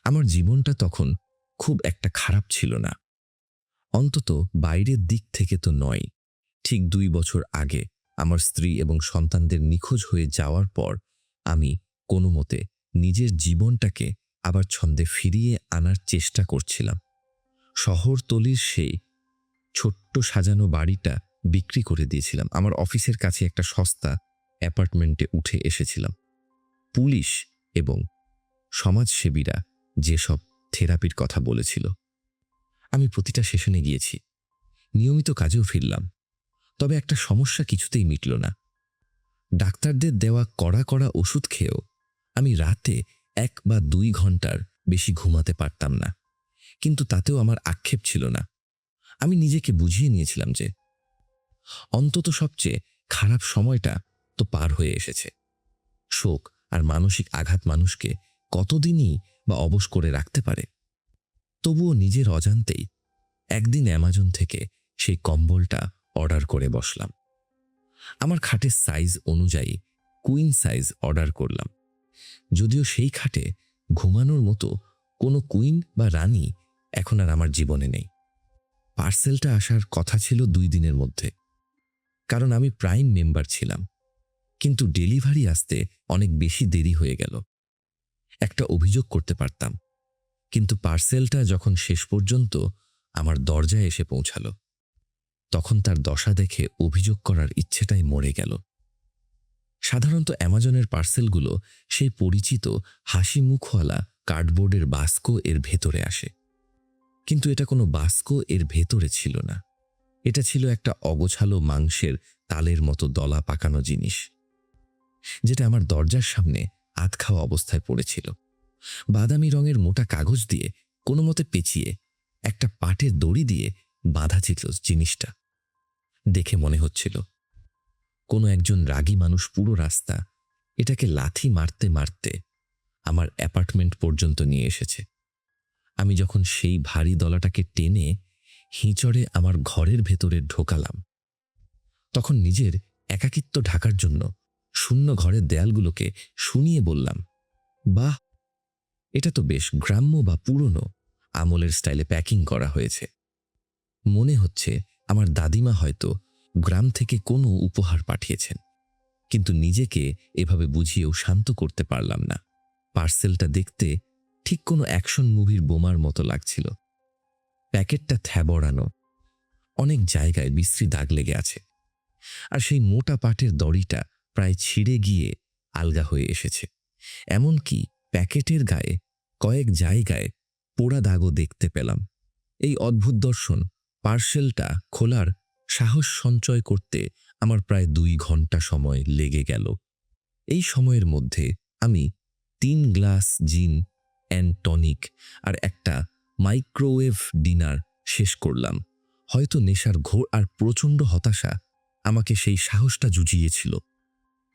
আমার জীবনটা তখন খুব একটা খারাপ ছিল না, অন্তত বাইরের দিক থেকে তো নয়। ঠিক ২ বছর আগে আমার স্ত্রী এবং সন্তানদের নিখোঁজ হয়ে যাওয়ার পর আমি কোনোমতে নিজের জীবনটাকে আবার ছন্দে ফিরিয়ে আনার চেষ্টা করছিলাম। শহরতলির সেই ছোট্ট সাজানো বাড়িটা বিক্রি করে দিয়েছিলাম। আমার অফিসের কাছে একটা সস্তা অ্যাপার্টমেন্টে উঠে এসেছিলাম। পুলিশ এবং সমাজসেবীরা যেসব থেরাপির কথা বলেছিল, আমি প্রতিটা সেশনে গিয়েছি, নিয়মিত কাজেও ফিরলাম। তবে একটা সমস্যা কিছুতেই মিটল না। ডাক্তারদের দেওয়া কড়া কড়া ওষুধ খেয়েও আমি রাতে ১ বা ২ ঘন্টার বেশি ঘুমাতে পারতাম না। কিন্তু তাতেও আমার আক্ষেপ ছিল না। আমি নিজেকে বুঝিয়ে নিয়েছিলাম যে অন্তত সবচেয়ে খারাপ সময়টা তো পার হয়ে এসেছে। শোক আর মানসিক আঘাত মানুষকে কতদিনই বা অবশ করে রাখতে পারে। তবুও নিজের অজান্তেই একদিন অ্যামাজন থেকে সেই কম্বলটা অর্ডার করে বসলাম। আমার খাটের সাইজ অনুযায়ী কুইন সাইজ অর্ডার করলাম। যদিও সেই খাটে ঘুমানোর মতো কোনো কুইন বা রানী এখন আর আমার জীবনে নেই। পার্সেলটা আসার কথা ছিল ২ দিনের মধ্যে, কারণ আমি প্রাইম মেম্বার ছিলাম। কিন্তু ডেলিভারি আসতে অনেক বেশি দেরি হয়ে গেল। একটা অভিযোগ করতে পারতাম, কিন্তু পার্সেলটা যখন শেষ পর্যন্ত আমার দরজায় এসে পৌঁছালো, তখন তার দশা দেখে অভিযোগ করার ইচ্ছেটাই মরে গেল। সাধারণত অ্যামাজনের পার্সেলগুলো সেই পরিচিত হাসি মুখওয়ালা কার্ডবোর্ডের বাস্ক এর ভেতরে আসে, কিন্তু এটা কোনো বাস্ক এর ভেতরে ছিল না। এটা ছিল একটা অগোছালো মাংসের তালের মতো দলা পাকানো জিনিস, যেটা আমার দরজার সামনে আধ খাওয়া অবস্থায় পড়েছিল। বাদামি রঙের মোটা কাগজ দিয়ে কোনো মতে পেঁচিয়ে একটা পাটের দড়ি দিয়ে বাঁধা ছিল জিনিসটা। দেখে মনে হচ্ছিল কোনো একজন রাগী মানুষ পুরো রাস্তা এটাকে লাথি মারতে মারতে আমার অ্যাপার্টমেন্ট পর্যন্ত নিয়ে এসেছে। আমি যখন সেই ভারী দলাটাকে টেনে হিঁচড়ে আমার ঘরের ভেতরে ঢোকালাম, তখন নিজের একাকিত্ব ঢাকার জন্য শূন্য ঘরের দেয়ালগুলোকে শুনিয়ে বললাম, বাহ, এটা তো বেশ গ্রাম্য বা পুরনো আমলের স্টাইলে প্যাকিং করা হয়েছে। মনে হচ্ছে আমার দাদিমা হয়তো গ্রাম থেকে কোনো উপহার পাঠিয়েছেন। কিন্তু নিজেকে এভাবে বুঝিয়েও শান্ত করতে পারলাম না। পার্সেলটা দেখতে ঠিক কোনো অ্যাকশন মুভির বোমার মতো লাগছিল। প্যাকেটটা থ্যাবড়ানো, অনেক জায়গায় বিশ্রী দাগ লেগে আছে, আর সেই মোটা পাটের দড়িটা প্রায় ছিঁড়ে গিয়ে আলগা হয়ে এসেছে। এমনকি প্যাকেটের গায়ে কয়েক জায়গায় পোড়া দাগও দেখতে পেলাম। এই অদ্ভুত দর্শন পার্সেলটা খোলার সাহস সঞ্চয় করতে আমার প্রায় ২ ঘন্টা সময় লেগে গেল। এই সময়ের মধ্যে আমি ৩ গ্লাস জিন অ্যান্ড টনিক আর একটা মাইক্রোওয়েভ ডিনার শেষ করলাম। হয়তো নেশার ঘোর আর প্রচণ্ড হতাশা আমাকে সেই সাহসটা জুজিয়েছিল।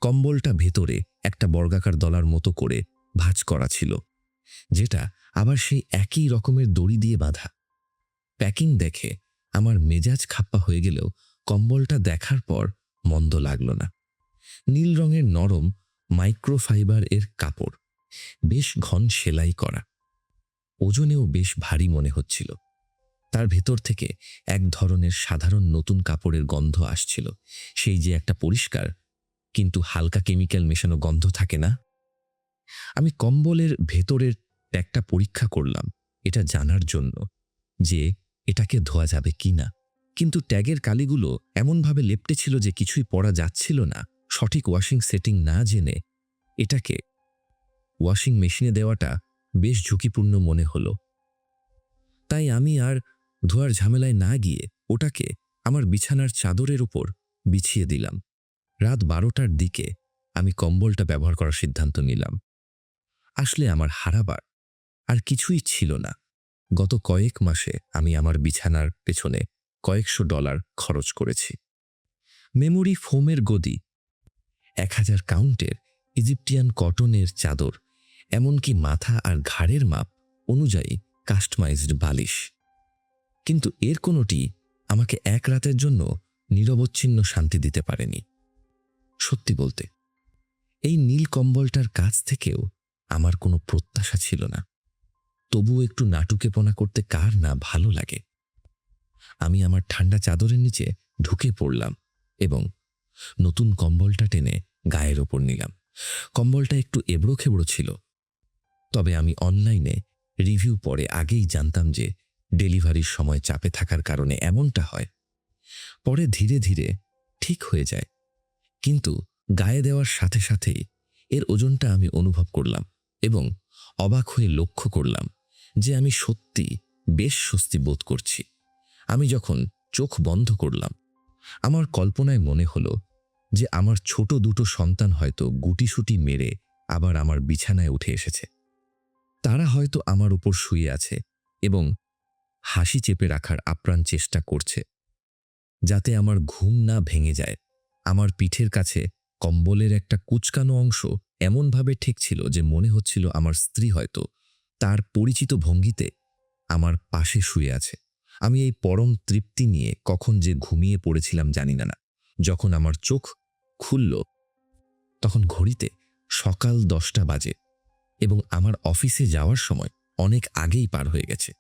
কম্বলটা ভেতরে একটা বর্গাকার দলার মতো করে ভাঁজ করা ছিল, যেটা আবার সেই একই রকমের দড়ি দিয়ে বাঁধা। প্যাকিং দেখে আমার মেজাজ খাপ্পা হয়ে গেলেও কম্বলটা দেখার পর মন্দ লাগল না। নীল রঙের নরম মাইক্রোফাইবার এর কাপড়, বেশ ঘন সেলাই করা, ওজনেও বেশ ভারী মনে হচ্ছিল। তার ভেতর থেকে এক ধরনের সাধারণ নতুন কাপড়ের গন্ধ আসছিল, সেই যে একটা পরিষ্কার কিন্তু হালকা কেমিক্যাল মেশানো গন্ধ থাকে না। আমি কম্বলের ভেতরের ট্যাগটা পরীক্ষা করলাম এটা জানার জন্য যে এটাকে ধোয়া যাবে কিনা, কিন্তু ট্যাগের কালিগুলো এমনভাবে লেপ্টে ছিল যে কিছুই পড়া যাচ্ছিল না। সঠিক ওয়াশিং সেটিং না জেনে এটাকে ওয়াশিং মেশিনে দেওয়াটা বেশ ঝুঁকিপূর্ণ মনে হলো। তাই আমি আর ধোয়ার ঝামেলায় না গিয়ে ওটাকে আমার বিছানার চাদরের উপর বিছিয়ে দিলাম। রাত ১২টার দিকে আমি কম্বলটা ব্যবহার করার সিদ্ধান্ত নিলাম। আসলে আমার হারাবার আর কিছুই ছিল না। গত কয়েক মাসে আমি আমার বিছানার পেছনে কয়েকশো ডলার খরচ করেছি। মেমোরি ফোমের গদি, ১০০০ কাউন্টের ইজিপ্টিয়ান কটনের চাদর, এমনকি মাথা আর ঘাড়ের মাপ অনুযায়ী কাস্টমাইজড বালিশ। কিন্তু এর কোনোটি আমাকে এক রাতের জন্য নিরবচ্ছিন্ন শান্তি দিতে পারেনি। সত্যি বলতে, এই নীল কম্বলটার কাছ থেকেও আমার কোনো প্রত্যাশা ছিল না। তবুও একটু নাটুকেপনা করতে কার না ভালো লাগে। আমি আমার ঠান্ডা চাদরের নিচে ঢুকে পড়লাম এবং নতুন কম্বলটা টেনে গায়ের ওপর নিলাম। কম্বলটা একটু এবড়ো খেবড়ো ছিল, তবে আমি অনলাইনে রিভিউ পড়ে আগেই জানতাম যে ডেলিভারির সময় চাপে থাকার কারণে এমনটা হয়। পরে ধীরে ধীরে ঠিক হয়ে যায়, কিন্তু গায়ে দেওয়ার সাথে সাথেই এর ওজনটা আমি অনুভব করলাম এবং অবাক হয়ে লক্ষ্য করলাম যে আমি সত্যি বেশ স্বস্তি বোধ করছি। আমি যখন চোখ বন্ধ করলাম, আমার কল্পনায় মনে হলো যে আমার ছোট দুটো সন্তান হয়তো গুটিসুটি মেরে আবার আমার বিছানায় উঠে এসেছে। তারা হয়তো আমার উপর শুয়ে আছে এবং হাসি চেপে রাখার আপ্রাণ চেষ্টা করছে যাতে আমার ঘুম না ভেঙে যায়। আমার পিঠের কাছে কম্বলের একটা কুঁচকানো অংশ এমনভাবে ঠেকছিল যে মনে হচ্ছিল আমার স্ত্রী হয়তো তার পরিচিত ভঙ্গিতে আমার পাশে শুয়ে আছে। আমি এই পরম তৃপ্তি নিয়ে কখন যে ঘুমিয়ে পড়েছিলাম জানি না। যখন আমার চোখ খুলল তখন ঘড়িতে সকাল 10টা বাজে এবং আমার অফিসে যাওয়ার সময় অনেক আগেই পার হয়ে গেছে।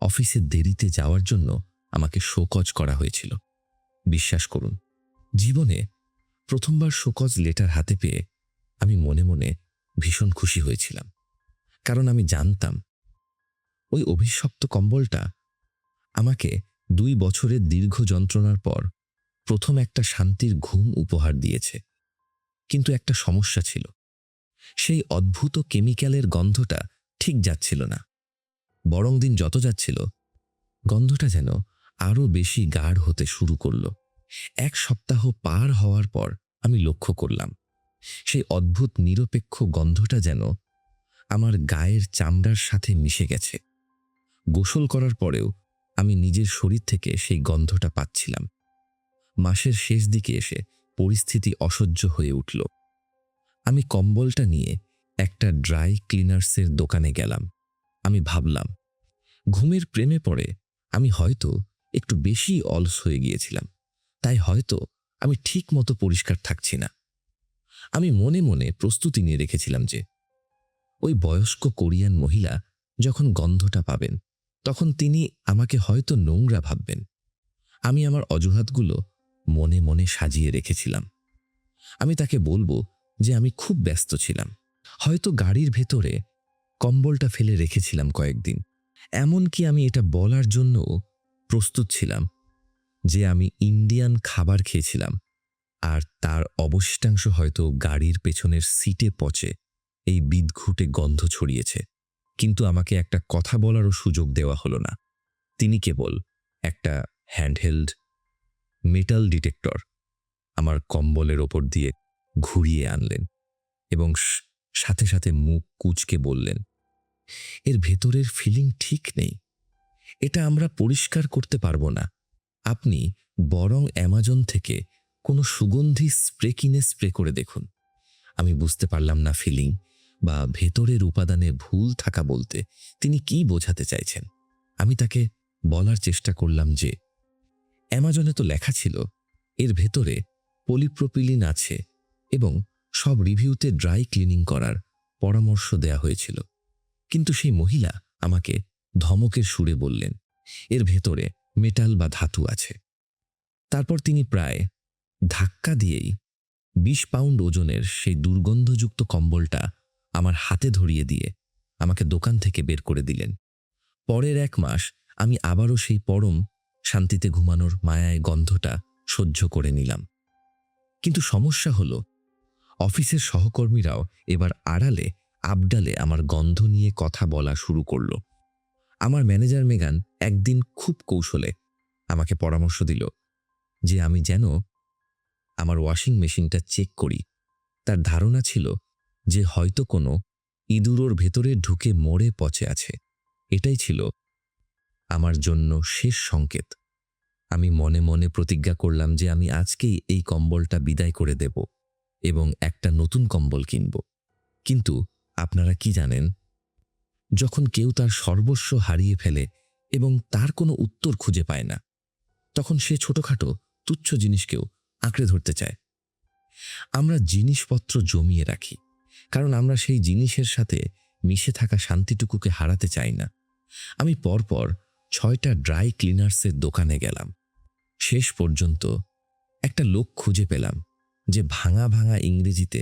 অফিসে দেরিতে যাওয়ার জন্য আমাকে শোকজ করা হয়েছিল। বিশ্বাস করুন, জীবনে প্রথমবার শোকজ লেটার হাতে পেয়ে আমি মনে মনে ভীষণ খুশি হয়েছিলাম, কারণ আমি জানতাম ওই অভিশপ্ত কম্বলটা আমাকে 2 বছরের দীর্ঘ যন্ত্রণার পর প্রথম একটা শান্তির ঘুম উপহার দিয়েছে। কিন্তু একটা সমস্যা ছিল, সেই অদ্ভুত কেমিক্যালের গন্ধটা ঠিক যাচ্ছিল না, বরং দিন যত যাচ্ছিল গন্ধটা যেন আরও বেশি গাঢ় হতে শুরু করল। 1 সপ্তাহ পার হওয়ার পর আমি লক্ষ্য করলাম সেই অদ্ভুত নিরপেক্ষ গন্ধটা যেন আমার গায়ের চামড়ার সাথে মিশে গেছে। গোসল করার পরেও আমি নিজের শরীর থেকে সেই গন্ধটা পাচ্ছিলাম। মাসের শেষ দিকে এসে পরিস্থিতি অসহ্য হয়ে উঠল। আমি কম্বলটা নিয়ে একটা ড্রাই ক্লিনার্সের দোকানে গেলাম। আমি ভাবলাম, ঘুমের প্রেমে পড়ে আমি হয়তো একটু বেশি অলস হয়ে গিয়েছিলাম, তাই হয়তো আমি ঠিক মতো পরিষ্কার থাকছি না। আমি মনে মনে প্রস্তুতি নিয়ে রেখেছিলাম যে ওই বয়স্ক কোরিয়ান মহিলা যখন গন্ধটা পাবেন তখন তিনি আমাকে হয়তো নোংরা ভাববেন। আমি আমার অজুহাতগুলো মনে মনে সাজিয়ে রেখেছিলাম। আমি তাকে বলবো যে আমি খুব ব্যস্ত ছিলাম, হয়তো গাড়ির ভেতরে কম্বলটা ফেলে রেখেছিলাম কয়েকদিন। এমনকি আমি এটা বলার জন্যও প্রস্তুত ছিলাম যে আমি ইন্ডিয়ান খাবার খেয়েছিলাম আর তার অবশিষ্টাংশ হয়তো গাড়ির পেছনের সিটে পচে এই বিদঘুটে গন্ধ ছড়িয়েছে। কিন্তু আমাকে একটা কথা বলারও সুযোগ দেওয়া হলো না। তিনি কেবল একটা হ্যান্ডহেল্ড মেটাল ডিটেক্টর আমার কম্বলের ওপর দিয়ে ঘুরিয়ে আনলেন এবং সাথে সাথে মুখ কুঁচকে বললেন, এর ভেতরের ফিলিং ঠিক নেই, এটা আমরা পরিষ্কার করতে পারবো না। আপনি বরং অ্যামাজন থেকে কোনো সুগন্ধি স্প্রে কিনে স্প্রে করে দেখুন। আমি বুঝতে পারলাম না ফিলিং বা ভেতরের উপাদানে ভুল থাকা বলতে তিনি কি বোঝাতে চাইছেন। আমি তাকে বলার চেষ্টা করলাম যে অ্যামাজনে তো লেখা ছিল এর ভেতরে পলিপ্রোপিলিন আছে এবং সব রিভিউতে ড্রাই ক্লিনিং করার পরামর্শ দেয়া হয়েছিল। কিন্তু সেই মহিলা আমাকে ধমকের সুরে বললেন, এর ভেতরে মেটাল বা ধাতু আছে। তারপর তিনি প্রায় ধাক্কা দিয়েই 20 পাউন্ড ওজনের সেই দুর্গন্ধযুক্ত কম্বলটা আমার হাতে ধরিয়ে দিয়ে আমাকে দোকান থেকে বের করে দিলেন। পরের 1 মাস আমি আবারও সেই পরম শান্তিতে ঘুমানোর মায়ায় গন্ধটা সহ্য করে নিলাম। কিন্তু সমস্যা হলো, অফিসের সহকর্মীরাও এবার আড়ালে আবডালে আমার গন্ধ নিয়ে কথা বলা শুরু করল। আমার ম্যানেজার মেগান একদিন খুব কৌশলে আমাকে পরামর্শ দিল যে আমি যেন আমার ওয়াশিং মেশিনটা চেক করি। তার ধারণা ছিল যে হয়তো কোনো ইঁদুর ভেতরে ঢুকে মরে পচে আছে। এটাই ছিল আমার জন্য শেষ সংকেত। আমি মনে মনে প্রতিজ্ঞা করলাম যে আমি আজকেই এই কম্বলটা বিদায় করে দেব এবং একটা নতুন কম্বল কিনব। কিন্তু আপনারা কি জানেন, যখন কেউ তার সর্বস্ব হারিয়ে ফেলে এবং তার কোনো উত্তর খুঁজে পায় না, তখন সে ছোটখাটো তুচ্ছ জিনিসকেও আঁকড়ে ধরতে চায়। আমরা জিনিসপত্র জমিয়ে রাখি কারণ আমরা সেই জিনিসের সাথে মিশে থাকা শান্তিটুকুকে হারাতে চাই না। আমি পরপর 6টা ড্রাই ক্লিনার্সের দোকানে গেলাম। শেষ পর্যন্ত একটা লোক খুঁজে পেলাম যে ভাঙা ভাঙা ইংরেজিতে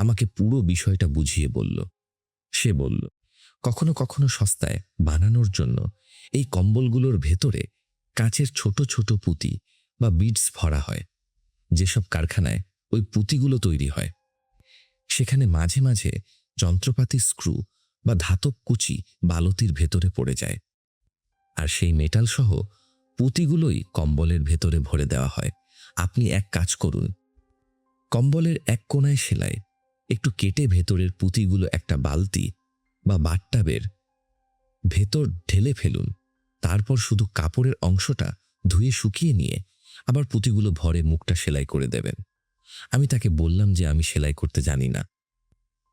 আমাকে পুরো বিষয়টা বুঝিয়ে বলল। সে বলল, কখনো কখনো সস্তায় বানানোর জন্য এই কম্বলগুলোর ভেতরে কাঁচের ছোট ছোট পুঁতি বা বিডস ভরা হয়। যেসব কারখানায় ওই পুঁতিগুলো তৈরি হয় সেখানে মাঝে মাঝে যন্ত্রপাতির স্ক্রু বা ধাতব কুচি বালতির ভেতরে পড়ে যায়, আর সেই মেটাল সহ পুঁতিগুলোই কম্বলের ভেতরে ভরে দেওয়া হয়। আপনি এক কাজ করুন, কম্বলের এক কোণায় সেলাই একটু কেটে ভেতরের পুঁতিগুলো একটা বালতি বা বাথটাবের ভেতর ঢেলে ফেলুন। তারপর শুধু কাপড়ের অংশটা ধুয়ে শুকিয়ে নিয়ে আবার পুঁতিগুলো ভরে মুখটা সেলাই করে দেবেন। আমি তাকে বললাম যে আমি সেলাই করতে জানি না।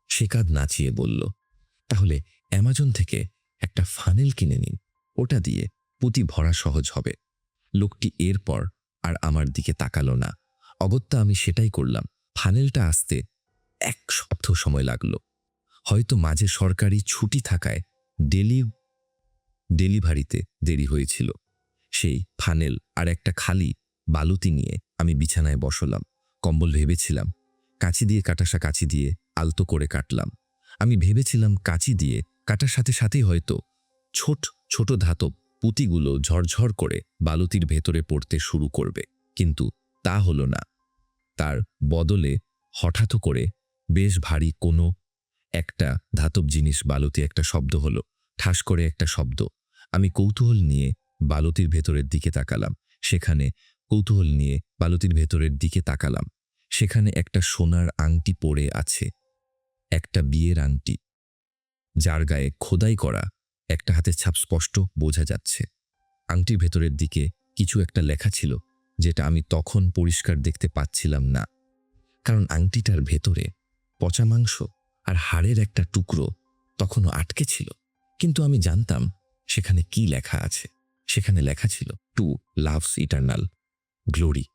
সে কাঁধ নাচিয়ে বলল, তাহলে অ্যামাজন থেকে একটা ফানেল কিনে নিন, ওটা দিয়ে পুঁতি ভরা সহজ হবে। লোকটি এরপর আর আমার দিকে তাকালো না। অগত্যা আমি সেটাই করলাম। ফানেলটা আসতে 1 সপ্তাহ সময় লাগলো। হয়তো মাঝে সরকারি ছুটি থাকায় ডেলিভারিতে দেরি হয়েছিল। সেই ফানেল আর একটা খালি বালতি নিয়ে আমি বিছানায় বসলাম। কম্বল ভেবেছিলাম কাঁচি দিয়ে কাটাসা কাঁচি দিয়ে আলতো করে কাটলাম। আমি ভেবেছিলাম কাঁচি দিয়ে কাটার সাথে সাথেই হয়তো ছোট ছোট ধাতব পুঁতিগুলো ঝরঝর করে বালতির ভেতরে পড়তে শুরু করবে, কিন্তু তা হলো না। তার বদলে হঠাৎ করে বেশ ভারী কোনো একটা ধাতব জিনিস বালতি একটা শব্দ হলো, ঠাস করে একটা শব্দ। আমি কৌতূহল নিয়ে বালতির ভেতরের দিকে তাকালাম। সেখানে একটা সোনার আংটি পড়ে আছে, একটা বিয়ের আংটি, যার গায়ে খোদাই করা একটা হাতের ছাপ স্পষ্ট বোঝা যাচ্ছে। আংটির ভেতরের দিকে কিছু একটা লেখা ছিল, যেটা আমি তখন পরিষ্কার দেখতে পাচ্ছিলাম না, কারণ আংটিটার ভেতরে পচা মাংস আর হাড়ের একটা টুকরো তখনও আটকে ছিল। কিন্তু আমি জানতাম সেখানে কি লেখা আছে। সেখানে লেখা ছিল, টু লাভস ইটার্নাল গ্লোরি।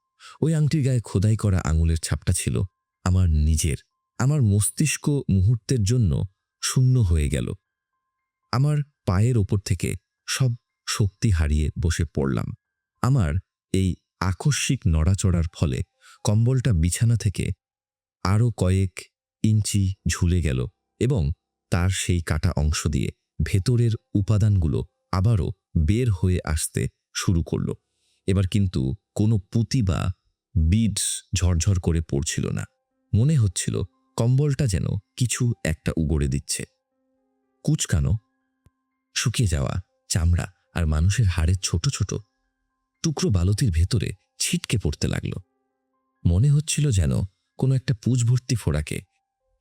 ওই আংটির গায়ে খোদাই করা আঙুলের ছাপটা ছিল আমার নিজের। আমার মস্তিষ্ক মুহূর্তের জন্য শূন্য হয়ে গেল। আমার পায়ের ওপর থেকে সব শক্তি হারিয়ে বসে পড়লাম। আমার এই আকস্মিক নড়াচড়ার ফলে কম্বলটা বিছানা থেকে আরও কয়েক ইঞ্চি ঝুলে গেল এবং তার সেই কাটা অংশ দিয়ে ভেতরের উপাদানগুলো আবারও বের হয়ে আসতে শুরু করল। এবার কিন্তু কোনো পুঁতি বা বিডস ঝরঝর করে পড়ছিল না। মনে হচ্ছিল কম্বলটা যেন কিছু একটা উগড়ে দিচ্ছে। কুচকানো, শুকিয়ে যাওয়া চামড়া আর মানুষের হাড়ের ছোট ছোট টুকরো বালতির ভেতরে ছিটকে পড়তে লাগলো। মনে হচ্ছিল যেন কোনো একটা পুঁজ ভর্তি ফোড়াকে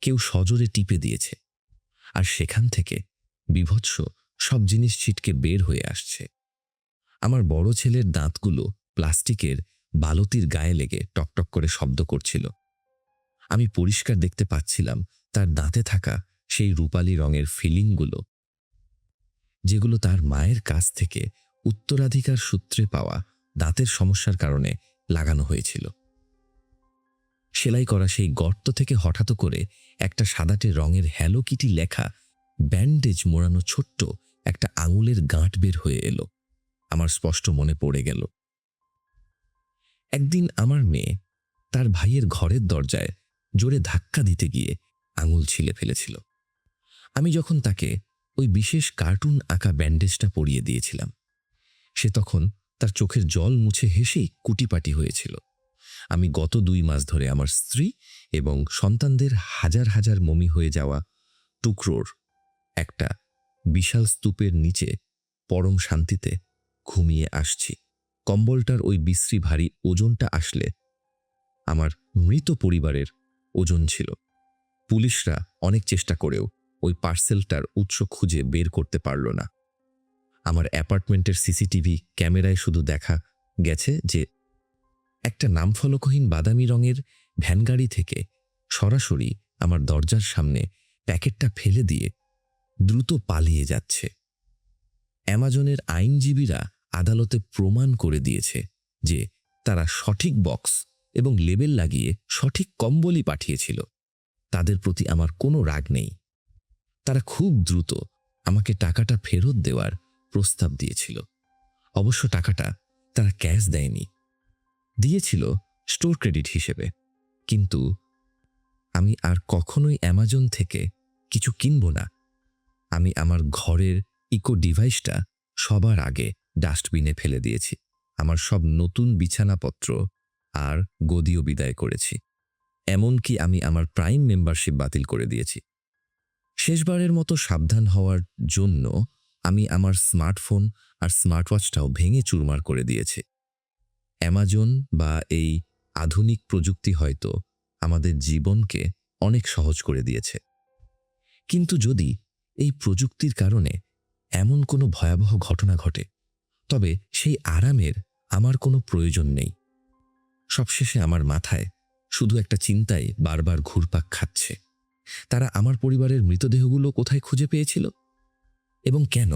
কেউ সজোরে টিপে দিয়েছে, আর সেখান থেকে বীভৎস সব জিনিস ছিটকে বের হয়ে আসছে। আমার বড় ছেলের দাঁতগুলো প্লাস্টিকের বালতির গায়ে লেগে টকটক করে শব্দ করছিল। আমি পরিষ্কার দেখতে পাচ্ছিলাম তার দাঁতে থাকা সেই রূপালী রঙের ফিলিংগুলো, যেগুলো তার মায়ের কাছ থেকে উত্তরাধিকার সূত্রে পাওয়া দাঁতের সমস্যার কারণে লাগানো হয়েছিল। সেলাই করা সেই গর্ত থেকে হঠাৎ করে একটা সাদাটে রঙের হ্যালো কিটি লেখা ব্যান্ডেজ মোড়ানো ছোট্ট একটা আঙুলের গাঁট বের হয়ে এলো। আমার স্পষ্ট মনে পড়ে গেল, একদিন আমার মেয়ে তার ভাইয়ের ঘরের দরজায় জোরে ধাক্কা দিতে গিয়ে আঙুল ছিলে ফেলেছিল। আমি যখন তাকে ওই বিশেষ কার্টুন আঁকা ব্যান্ডেজটা পরিয়ে দিয়েছিলাম, সে তখন তার চোখের জল মুছে হেসেই কুটিপাটি হয়েছিল। আমি গত 2 মাস ধরে আমার স্ত্রী এবং সন্তানদের হাজার হাজার মমি হয়ে যাওয়া টুকরোর একটা বিশাল স্তূপের নিচে পরম শান্তিতে ঘুমিয়ে আসছি। কম্বলটার ওই বিশ্রী ভারী ওজনটা আসলে আমার মৃত পরিবারের ওজন ছিল। পুলিশরা অনেক চেষ্টা করেও ওই পার্সেলটার উৎস খুঁজে বের করতে পারল না। আমার অ্যাপার্টমেন্টের সিসিটিভি ক্যামেরায় শুধু দেখা গেছে যে একটা নামফলকহীন বাদামি রঙের ভ্যানগাড়ি থেকে সরাসরি আমার দরজার সামনে প্যাকেটটা ফেলে দিয়ে দ্রুত পালিয়ে যাচ্ছে। অ্যামাজনের আইনজীবীরা আদালতে প্রমাণ করে দিয়েছে যে তারা সঠিক বক্স এবং লেবেল লাগিয়ে সঠিক কম্বলই পাঠিয়েছিল। তাদের প্রতি আমার কোনো রাগ নেই। তারা খুব দ্রুত আমাকে টাকাটা ফেরত দেওয়ার প্রস্তাব দিয়েছিল। অবশ্য টাকাটা তারা ক্যাশ দেয়নি, দিয়েছিল স্টোর ক্রেডিট হিসেবে। কিন্তু আমি আর কখনোই অ্যামাজন থেকে কিছু কিনব না। আমি আমার ঘরের ইকো ডিভাইসটা সবার আগে ডাস্টবিনে ফেলে দিয়েছি। আমার সব নতুন বিছানাপত্র আর গদিও বিদায় করেছি। এমনকি আমি আমার প্রাইম মেম্বারশিপ বাতিল করে দিয়েছি। শেষবারের মতো সাবধান হওয়ার জন্য আমি আমার স্মার্টফোন আর স্মার্টওয়াচটাও ভেঙে চুরমার করে দিয়েছি। অ্যামাজন বা এই আধুনিক প্রযুক্তি হয়তো আমাদের জীবনকে অনেক সহজ করে দিয়েছে, কিন্তু যদি এই প্রযুক্তির কারণে এমন কোনো ভয়াবহ ঘটনা ঘটে, তবে সেই আরামের আমার কোনো প্রয়োজন নেই। সবশেষে আমার মাথায় শুধু একটা চিন্তাই বারবার ঘুরপাক খাচ্ছে। তারা আমার পরিবারের মৃতদেহগুলো কোথায় খুঁজে পেয়েছিল এবং কেন?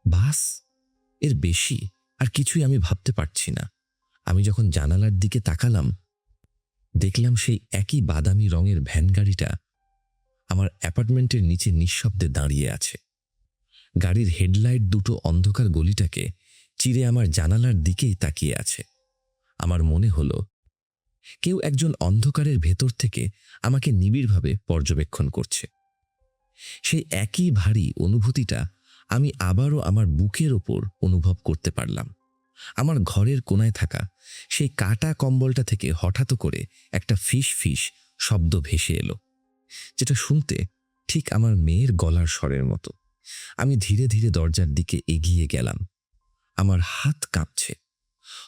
বাস, এর বেশি আর কিছুই আমি ভাবতে পারছি না। আমি যখন জানালার দিকে তাকালাম, দেখলাম সেই একই বাদামি রঙের ভ্যান গাড়িটা আমার অ্যাপার্টমেন্টের নিচে নিঃশব্দে দাঁড়িয়ে আছে। গাড়ির হেডলাইট দুটো অন্ধকার গলিটাকে চিরে আমার জানালার দিকেই তাকিয়ে আছে। আমার মনে হলো কেউ একজন অন্ধকারের ভেতর থেকে আমাকে নিবিড়ভাবে পর্যবেক্ষণ করছে। সেই একই ভারী অনুভূতিটা আমি আবারও আমার বুকের ওপর অনুভব করতে পারলাম। আমার ঘরের কোনায় থাকা সেই কাটা কম্বলটা থেকে হঠাৎ করে একটা ফিস ফিস শব্দ ভেসে এলো, যেটা শুনতে ঠিক আমার মেয়ের গলার স্বরের মতো। আমি ধীরে ধীরে দরজার দিকে এগিয়ে গেলাম। আমার হাত কাঁপছে।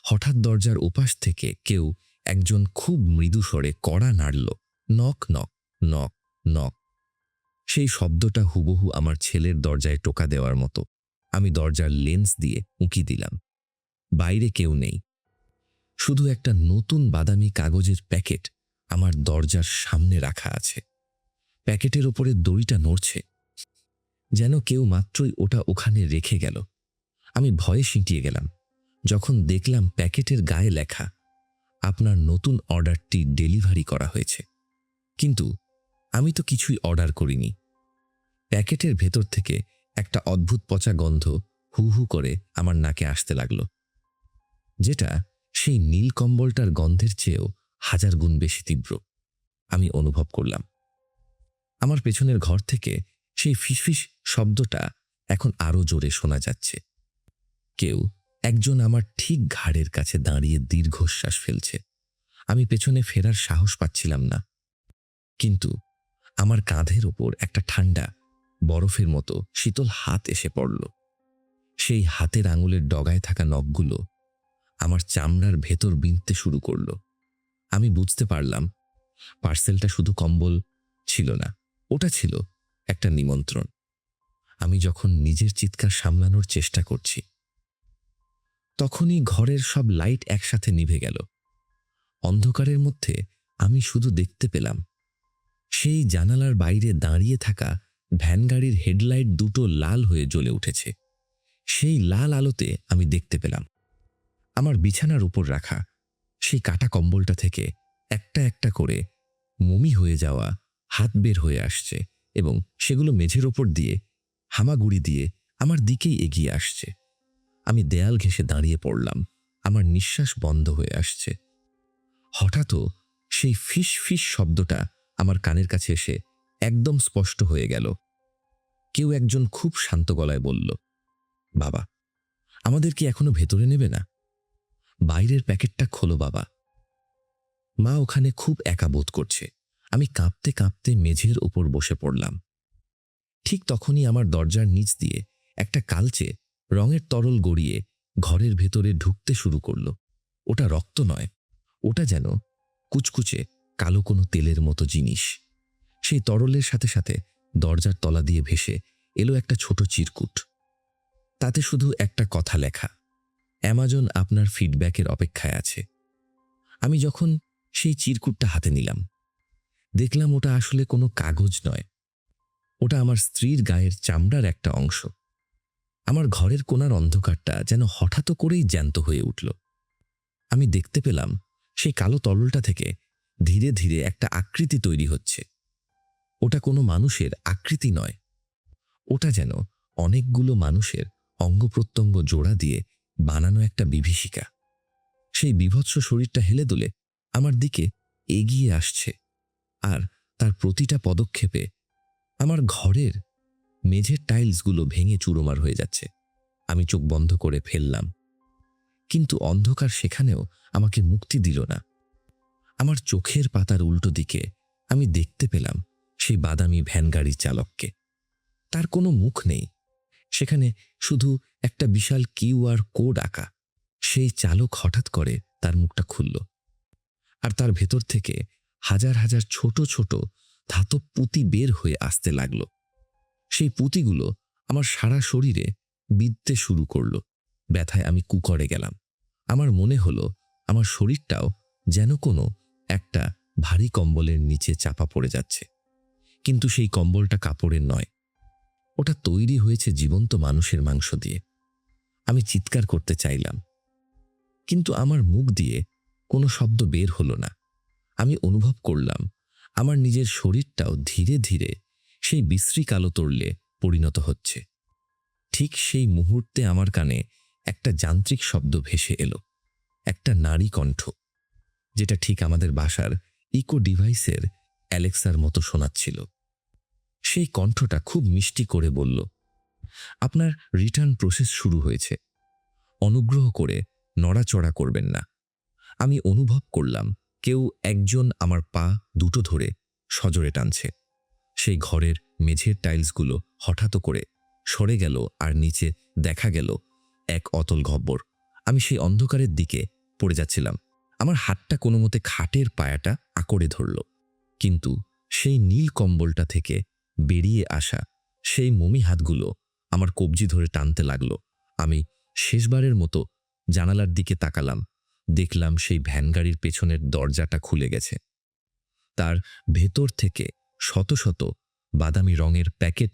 হঠাৎ দরজার ওপাশ থেকে কেউ একজন খুব মৃদু স্বরে কড়া নাড়ল, নক নক নক নক। সেই শব্দটা হুবহু আমার ছেলের দরজায় টোকা দেওয়ার মতো। আমি দরজার লেন্স দিয়ে উঁকি দিলাম। বাইরে কেউ নেই, শুধু একটা নতুন বাদামি কাগজের প্যাকেট আমার দরজার সামনে রাখা আছে। প্যাকেটের ওপরে দড়িটা নড়ছে, যেন কেউ মাত্রই ওটা ওখানে রেখে গেল। আমি ভয়ে সিঁটিয়ে গেলাম যখন দেখলাম প্যাকেটের গায়ে লেখা, আপনার নতুন অর্ডারটি ডেলিভারি করা হয়েছে। কিন্তু আমি তো কিছুই অর্ডার করিনি। প্যাকেটের ভেতর থেকে একটা অদ্ভুত পচা গন্ধ হু হু করে আমার নাকে আসতে লাগলো, যেটা সেই নীল কম্বলটার গন্ধের চেয়েও 1000 গুণ বেশি তীব্র। আমি অনুভব করলাম আমার পেছনের ঘর থেকে সেই ফিসফিস শব্দটা এখন আরো জোরে শোনা যাচ্ছে। কেউ একজন আমার ঠিক ঘাড়ের কাছে দাঁড়িয়ে দীর্ঘশ্বাস ফেলছে। আমি পেছনে ফেরার সাহস পাচ্ছিলাম না, কিন্তু আমার কাঁধের ওপর একটা ঠান্ডা বরফের মতো শীতল হাত এসে পড়ল। সেই হাতের আঙুলের ডগায় থাকা নখগুলো আমার চামড়ার ভেতর বিঁধতে শুরু করলো। আমি বুঝতে পারলাম পার্সেলটা শুধু কম্বল ছিল না, ওটা ছিল একটা নিমন্ত্রণ। আমি যখন নিজের চিৎকার সামলানোর চেষ্টা করছি, তখনই ঘরের সব লাইট একসাথে নিভে গেল। অন্ধকারের মধ্যে আমি শুধু দেখতে পেলাম সেই জানালার বাইরে দাঁড়িয়ে থাকা ভ্যান গাড়ির হেডলাইট দুটো লাল হয়ে জ্বলে উঠেছে। সেই লাল আলোতে আমি দেখতে পেলাম আমার বিছানার উপর রাখা সেই কাটা কম্বলটা থেকে একটা একটা করে মমি হয়ে যাওয়া হাত বের হয়ে আসছে এবং সেগুলো মেঝের ওপর দিয়ে হামাগুড়ি দিয়ে আমার দিকেই এগিয়ে আসছে। আমি দেয়াল ঘেঁষে দাঁড়িয়ে পড়লাম। আমার নিঃশ্বাস বন্ধ হয়ে আসছে। হঠাৎও সেই ফিস ফিস শব্দটা আমার কানের কাছে এসে একদম স্পষ্ট হয়ে গেল। কেউ একজন খুব শান্ত গলায় বলল, বাবা, আমাদের কি এখনো ভেতরে নেবে না? বাইরের প্যাকেটটা খোলো বাবা। মা ওখানে খুব একা বোধ করছে। আমি কাঁপতে কাঁপতে মেঝের ওপর বসে পড়লাম। ঠিক তখনই আমার দরজার নিচ দিয়ে একটা কালচে রঙের তরল গড়িয়ে ঘরের ভেতরে ঢুকতে শুরু করল। ওটা রক্ত নয়, ওটা যেন কুচকুচে কালো কোনো তেলের মতো জিনিস। সেই তরলের সাথে সাথে দরজার তলা দিয়ে ভেসে এলো একটা ছোট চিরকুট। তাতে শুধু একটা কথা লেখা, অ্যামাজন আপনার ফিডব্যাকের অপেক্ষায় আছে। আমি যখন সেই চিরকুটটা হাতে নিলাম, দেখলাম ওটা আসলে কোনো কাগজ নয়, ওটা আমার স্ত্রীর গায়ের চামড়ার একটা অংশ। আমার ঘরের কোণার অন্ধকারটা যেন হঠাৎ করেই জ্যান্ত হয়ে উঠল। আমি দেখতে পেলাম সেই কালো তরলটা থেকে ধীরে ধীরে একটা আকৃতি তৈরি হচ্ছে। ওটা কোনো মানুষের আকৃতি নয়, ওটা যেন অনেকগুলো মানুষের অঙ্গপ্রত্যঙ্গ জোড়া দিয়ে বানানো একটা বিভীষিকা। সেই বীভৎস শরীরটা হেলে দুলে আমার দিকে এগিয়ে আসছে, আর তার প্রতিটা পদক্ষেপে আমার ঘরের মেঝের টাইলসগুলো ভেঙে চুরমার হয়ে যাচ্ছে। আমি চোখ বন্ধ করে ফেললাম, কিন্তু অন্ধকার সেখানেও আমাকে মুক্তি দিল না। আমার চোখের পাতার উল্টো দিকে আমি দেখতে পেলাম সেই বাদামি ভ্যানগাড়ির চালককে। তার কোনো মুখ নেই, সেখানে শুধু একটা বিশাল কিউআর কোড আঁকা। সেই চালক হঠাৎ করে তার মুখটা খুলল, আর তার ভেতর থেকে হাজার হাজার ছোট ছোট ধাতব পুঁতি বের হয়ে আসতে লাগলো। সেই পুঁতিগুলো আমার সারা শরীরে বিঁধতে শুরু করল। ব্যথায় আমি কুঁকড়ে গেলাম। আমার মনে হলো আমার শরীরটাও যেন কোনো একটা ভারী কম্বলের নিচে চাপা পড়ে যাচ্ছে। কিন্তু সেই কম্বলটা কাপড়ের নয়, ওটা তৈরি হয়েছে জীবন্ত মানুষের মাংস দিয়ে। আমি চিৎকার করতে চাইলাম, কিন্তু আমার মুখ দিয়ে কোনো শব্দ বের হলো না। আমি অনুভব করলাম আমার নিজের শরীরটাও ধীরে ধীরে সেই বিশ্রী কালো তরলে পরিণত হচ্ছে। ঠিক সেই মুহূর্তে আমার কানে একটা যান্ত্রিক শব্দ ভেসে এলো, একটা নারী কণ্ঠ, যেটা ঠিক আমাদের বাসার ইকো ডিভাইসের অ্যালেক্সার মতো শোনাচ্ছিল। সেই কণ্ঠটা খুব মিষ্টি করে বলল, আপনার রিটার্ন প্রসেস শুরু হয়েছে, অনুগ্রহ করে নড়াচড়া করবেন না। আমি অনুভব করলাম কেউ একজন আমার পা দুটো ধরে সজোরে টানছে। সেই ঘরের মেঝের টাইলসগুলো হঠাৎ করে সরে গেল, আর নিচে দেখা গেল এক অতল গহ্বর। আমি সেই অন্ধকারের দিকে পড়ে যাচ্ছিলাম। আমার হাতটা কোনো মতে খাটের পায়াটা আঁকড়ে ধরল, কিন্তু সেই নীল কম্বলটা থেকে বেরিয়ে আসা সেই মমি হাতগুলো আমার কবজি ধরে টানতে লাগলো। আমি শেষবারের মতো জানালার দিকে তাকালাম, দেখলাম সেই ভ্যানগাড়ির পেছনের দরজাটা খুলে গেছে। তার ভেতর থেকে শত শত বাদামি রঙের প্যাকেট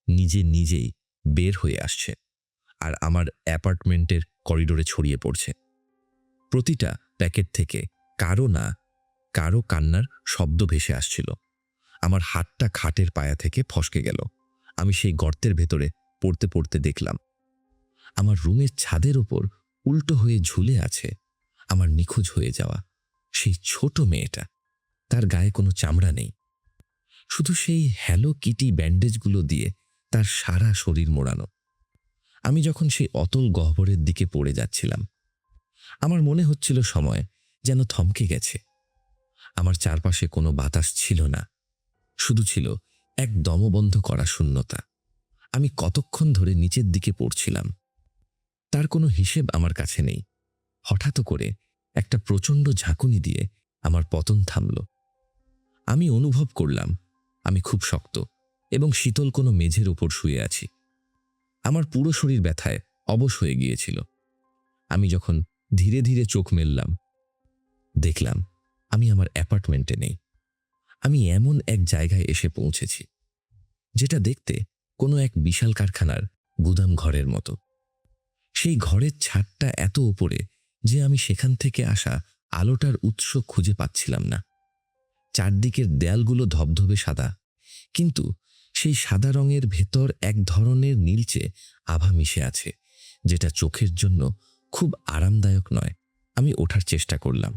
নিজে নিজেই বের হয়ে আসছে, আর আমার অ্যাপার্টমেন্টের করিডোরে ছড়িয়ে পড়ছে। প্রতিটা প্যাকেট থেকে কারো না কারো কান্নার শব্দ ভেসে আসছিল। আমার হাতটা খাটের পায়া থেকে ফসকে গেল। আমি সেই গর্তের ভেতরে পড়তে পড়তে দেখলাম আমার রুমের ছাদের ওপর উল্টো হয়ে ঝুলে আছে আমার নিখোঁজ হয়ে যাওয়া সেই ছোট মেয়েটা। তার গায়ে কোনো চামড়া নেই, শুধু সেই হ্যালো কিটি ব্যান্ডেজগুলো দিয়ে তার সারা শরীর মোড়ানো। আমি যখন সেই অতল গহ্বরের দিকে পড়ে যাচ্ছিলাম, আমার মনে হচ্ছিল সময় যেন থমকে গেছে। আমার চারপাশে কোনো বাতাস ছিল না, শুধু ছিল এক দমবন্ধ করা শূন্যতা। আমি কতক্ষণ ধরে নিচের দিকে পড়ছিলাম তার কোনো হিসেব আমার কাছে নেই। হঠাৎ করে একটা প্রচণ্ড ঝাঁকুনি দিয়ে আমার পতন থামল। আমি অনুভব করলাম আমি খুব শক্ত এবং শীতল কোনো মেঝের ওপর শুয়ে আছি। আমার পুরো শরীর ব্যথায় অবশ হয়ে গিয়েছিল। আমি যখন ধীরে ধীরে চোখ মেললাম, দেখলাম আমি আমার অ্যাপার্টমেন্টে নেই। আমি এমন এক জায়গায় এসে পৌঁছেছি যেটা দেখতে কোনো এক বিশাল কারখানার গুদাম ঘরের মতো। সেই ঘরের ছাদটা এত উপরে যে আমি সেখান থেকে আসা আলোটার উৎস খুঁজে পাচ্ছিলাম না। চারদিকের দেয়ালগুলো ধবধবে সাদা, কিন্তু সেই সাদা রঙের ভেতর এক ধরনের নীলচে আভা মিশে আছে, যেটা চোখের জন্য খুব আরামদায়ক নয়। আমি ওঠার চেষ্টা করলাম,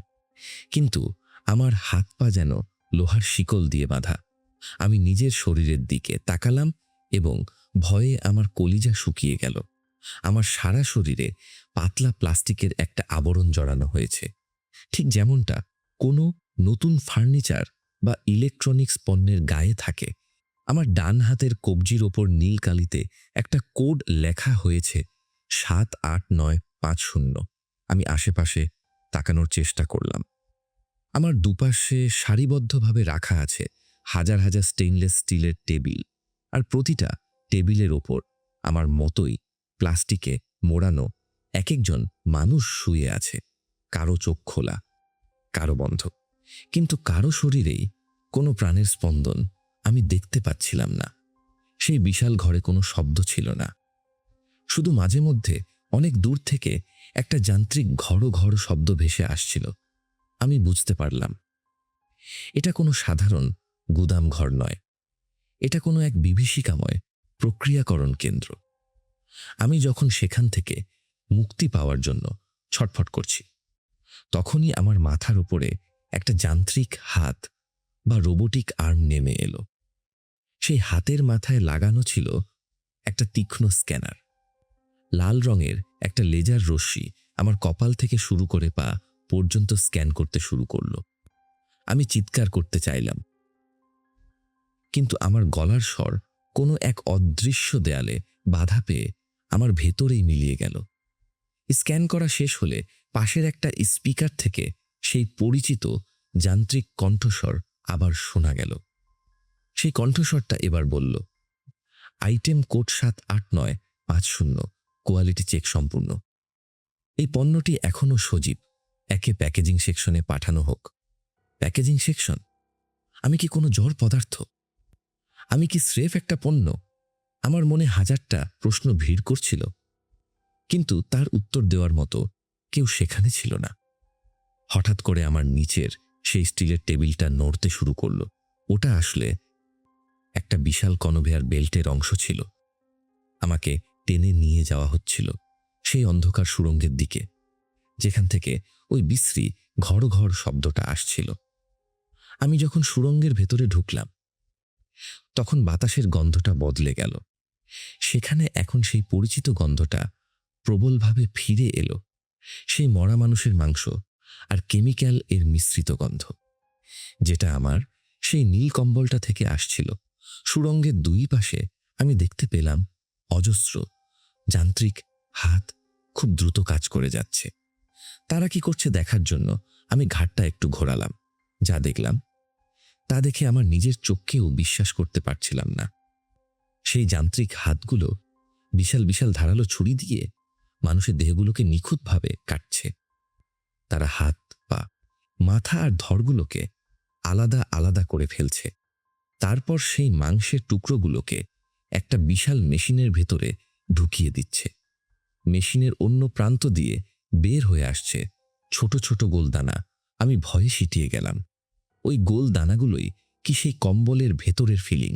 কিন্তু আমার হাত পা যেন লোহার শিকল দিয়ে বাঁধা। আমি নিজের শরীরের দিকে তাকালাম এবং ভয়ে আমার কলিজা শুকিয়ে গেল। আমার সারা শরীরে পাতলা প্লাস্টিকের একটা আবরণ জড়ানো হয়েছে, ঠিক যেমনটা কোনো নতুন ফার্নিচার বা ইলেকট্রনিক্স পণ্যের গায়ে থাকে। আমার ডান হাতের কবজির ওপর নীল কালিতে একটা কোড লেখা হয়েছে 78950। আমি আশেপাশে তাকানোর চেষ্টা করলাম। আমার দুপাশে সারিবদ্ধভাবে রাখা আছে হাজার হাজার স্টেইনলেস স্টিলের টেবিল, আর প্রতিটা টেবিলের ওপর আমার মতোই প্লাস্টিকে মোড়ানো এক একজন মানুষ শুয়ে আছে। কারো চোখ খোলা, কারো বন্ধ, কিন্তু কারো শরীরেই কোনো প্রাণের স্পন্দন আমি দেখতে পাচ্ছিলাম না। সেই বিশাল ঘরে কোনো শব্দ ছিল না, শুধু মাঝে মধ্যে অনেক দূর থেকে একটা যান্ত্রিক ঘড় ঘড় শব্দ ভেসে আসছিল। আমি বুঝতে পারলাম এটা কোনো সাধারণ গুদাম ঘর নয়, এটা কোনো এক বিভীষিকাময় প্রক্রিয়াকরণ কেন্দ্র। আমি যখন সেখান থেকে মুক্তি পাওয়ার জন্য ছটফট করছি, তখনই আমার মাথার উপরে একটা যান্ত্রিক হাত বা রোবোটিক আর্ম নেমে এলো। সেই হাতের মাথায় লাগানো ছিল একটা তীক্ষ্ণ স্ক্যানার। লাল রঙের একটা লেজার রশ্মি আমার কপাল থেকে শুরু করে পা পর্যন্ত স্ক্যান করতে শুরু করলো। আমি চিৎকার করতে চাইলাম, কিন্তু আমার গলার স্বর কোনো এক অদৃশ্য দেয়ালে বাধা পেয়ে আমার ভেতরেই মিলিয়ে গেল। স্ক্যান করা শেষ হলে পাশের একটা স্পিকার থেকে সেই পরিচিত যান্ত্রিক কণ্ঠস্বর আবার শোনা গেল। সেই কণ্ঠস্বরটা এবার বলল, আইটেম কোড 78950, কোয়ালিটি চেক সম্পূর্ণ। এই পণ্যটি এখনও সজীব, একে প্যাকেজিং সেকশনে পাঠানো হোক। Packaging section? আমি কি কোনো জড় পদার্থ? আমি কি স্রেফ একটা পণ্য? আমার মনে হাজারটা প্রশ্ন ভিড় করছিল, কিন্তু তার উত্তর দেওয়ার মতো কেউ সেখানে ছিল না। হঠাৎ করে আমার নিচের সেই স্টিলের টেবিলটা নড়তে শুরু করল। ওটা আসলে একটা বিশাল কনভেয়ার বেল্টের অংশ ছিল। আমাকে টেনে নিয়ে যাওয়া হচ্ছিল সেই অন্ধকার সুড়ঙ্গের দিকে, যেখান থেকে ওই বিশ্রী ঘর ঘর শব্দটা আসছিল। আমি যখন সুড়ঙ্গের ভেতরে ঢুকলাম, তখন বাতাসের গন্ধটা বদলে গেল। সেখানে এখন সেই পরিচিত গন্ধটা প্রবলভাবে ফিরে এলো, সেই মরা মানুষের মাংস আর কেমিক্যাল এর মিশ্রিত গন্ধ, যেটা আমার সেই নীল কম্বলটা থেকে আসছিল। সুড়ঙ্গের দুই পাশে আমি দেখতে পেলাম অজস্র যান্ত্রিক হাত খুব দ্রুত কাজ করে যাচ্ছে। তারা কি করছে দেখার জন্য আমি ঘাটটা একটু ঘোরালাম। যা দেখলাম তা দেখে আমার নিজের চোখকেও বিশ্বাস করতে পারছিলাম না। সেই যান্ত্রিক হাতগুলো বিশাল বিশাল ধারালো ছুরি দিয়ে মানুষের দেহগুলোকে নিখুঁতভাবে কাটছে। তারা হাত, পা, মাথা আর ধড়গুলোকে আলাদা আলাদা করে ফেলছে। তারপর সেই মাংসের টুকরোগুলোকে একটা বিশাল মেশিনের ভেতরে ঢুকিয়ে দিচ্ছে। মেশিনের অন্য প্রান্ত দিয়ে বের হয়ে আসছে ছোট ছোট গোল দানা। আমি ভয়ে সিটিয়ে গেলাম। ওই গোল দানাগুলোই কি সেই কম্বলের ভেতরের ফিলিং?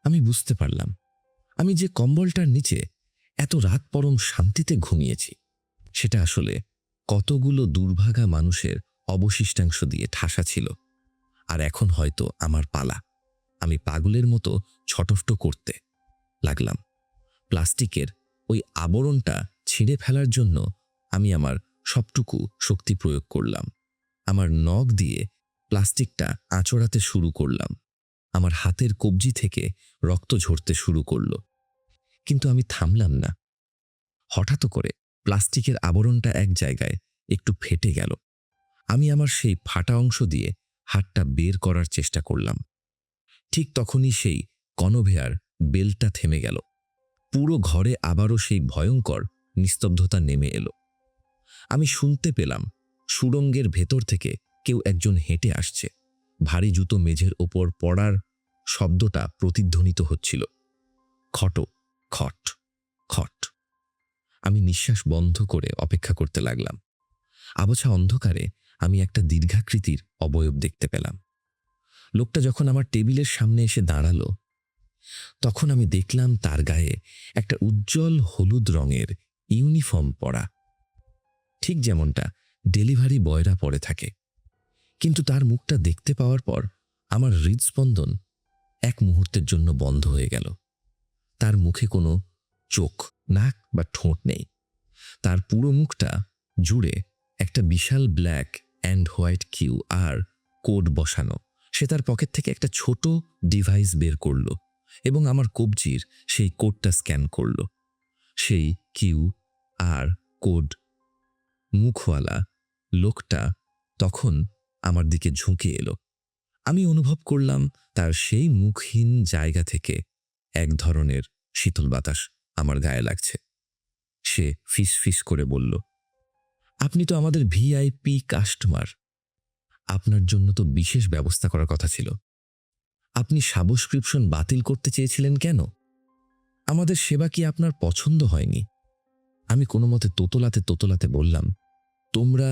আমি বুঝতে পারলাম, আমি যে কম্বলটার নিচে এত রাত পরম শান্তিতে ঘুমিয়েছি, সেটা আসলে কতগুলো দুর্ভাগা মানুষের অবশিষ্টাংশ দিয়ে ঠাসা ছিল। আর এখন হয়তো আমার পালা। আমি পাগলের মতো ছটফট করতে লাগলাম। প্লাস্টিকের ওই আবরণটা ছিঁড়ে ফেলার জন্য আমি আমার সবটুকু শক্তি প্রয়োগ করলাম। আমার নখ দিয়ে প্লাস্টিকটা আঁচড়াতে শুরু করলাম। আমার হাতের কবজি থেকে রক্ত ঝরতে শুরু করল, কিন্তু আমি থামলাম না। হঠাৎ করে প্লাস্টিকের আবরণটা এক জায়গায় একটু ফেটে গেল। আমি আমার সেই ফাটা অংশ দিয়ে হাতটা বের করার চেষ্টা করলাম। ঠিক তখনই সেই কনভেয়ার বেল্টটা থেমে গেল। পুরো ঘরে আবারও সেই ভয়ঙ্কর নিস্তব্ধতা নেমে এলো। আমি শুনতে পেলাম সুড়ঙ্গের ভেতর থেকে কেউ একজন হেঁটে আসছে। ভারী জুতো মেঝের ওপর পড়ার শব্দটা প্রতিধ্বনিত হচ্ছিল। খট খট খট। আমি নিঃশ্বাস বন্ধ করে অপেক্ষা করতে লাগলাম। আবছা অন্ধকারে আমি একটা দীর্ঘাকৃতির অবয়ব দেখতে পেলাম। লোকটা যখন আমার টেবিলের সামনে এসে দাঁড়ালো, তখন আমি দেখলাম তার গায়ে একটা উজ্জ্বল হলুদ রঙের ইউনিফর্ম পরা, ঠিক যেমনটা ডেলিভারি বয়রা পরে থাকে। কিন্তু তার মুখটা দেখতে পাওয়ার পর আমার হৃদস্পন্দন এক মুহূর্তের জন্য বন্ধ হয়ে গেল। তার মুখে কোনো চোখ, নাক বা ঠোঁট নেই। তার পুরো মুখটা জুড়ে একটা বিশাল black and white Q R code বসানো। সে তার পকেট থেকে একটা ছোট ডিভাইস বের করল এবং আমার কবজির সেই কোডটা স্ক্যান করল। সেই কিউ আর কোড মুখওয়ালা লোকটা তখন আমার দিকে ঝুঁকে এলো। আমি অনুভব করলাম তার সেই মুখহীন জায়গা থেকে এক ধরনের শীতল বাতাস আমার গায়ে লাগছে। সে ফিস ফিস করে বলল, আপনি তো আমাদের ভিআইপি কাস্টমার। আপনার জন্য তো বিশেষ ব্যবস্থা করার কথা ছিল। আপনি সাবস্ক্রিপশন বাতিল করতে চেয়েছিলেন কেন? আমাদের সেবা কি আপনার পছন্দ হয়নি? আমি কোনো মতে তোতলাতে তোতলাতে বললাম, তোমরা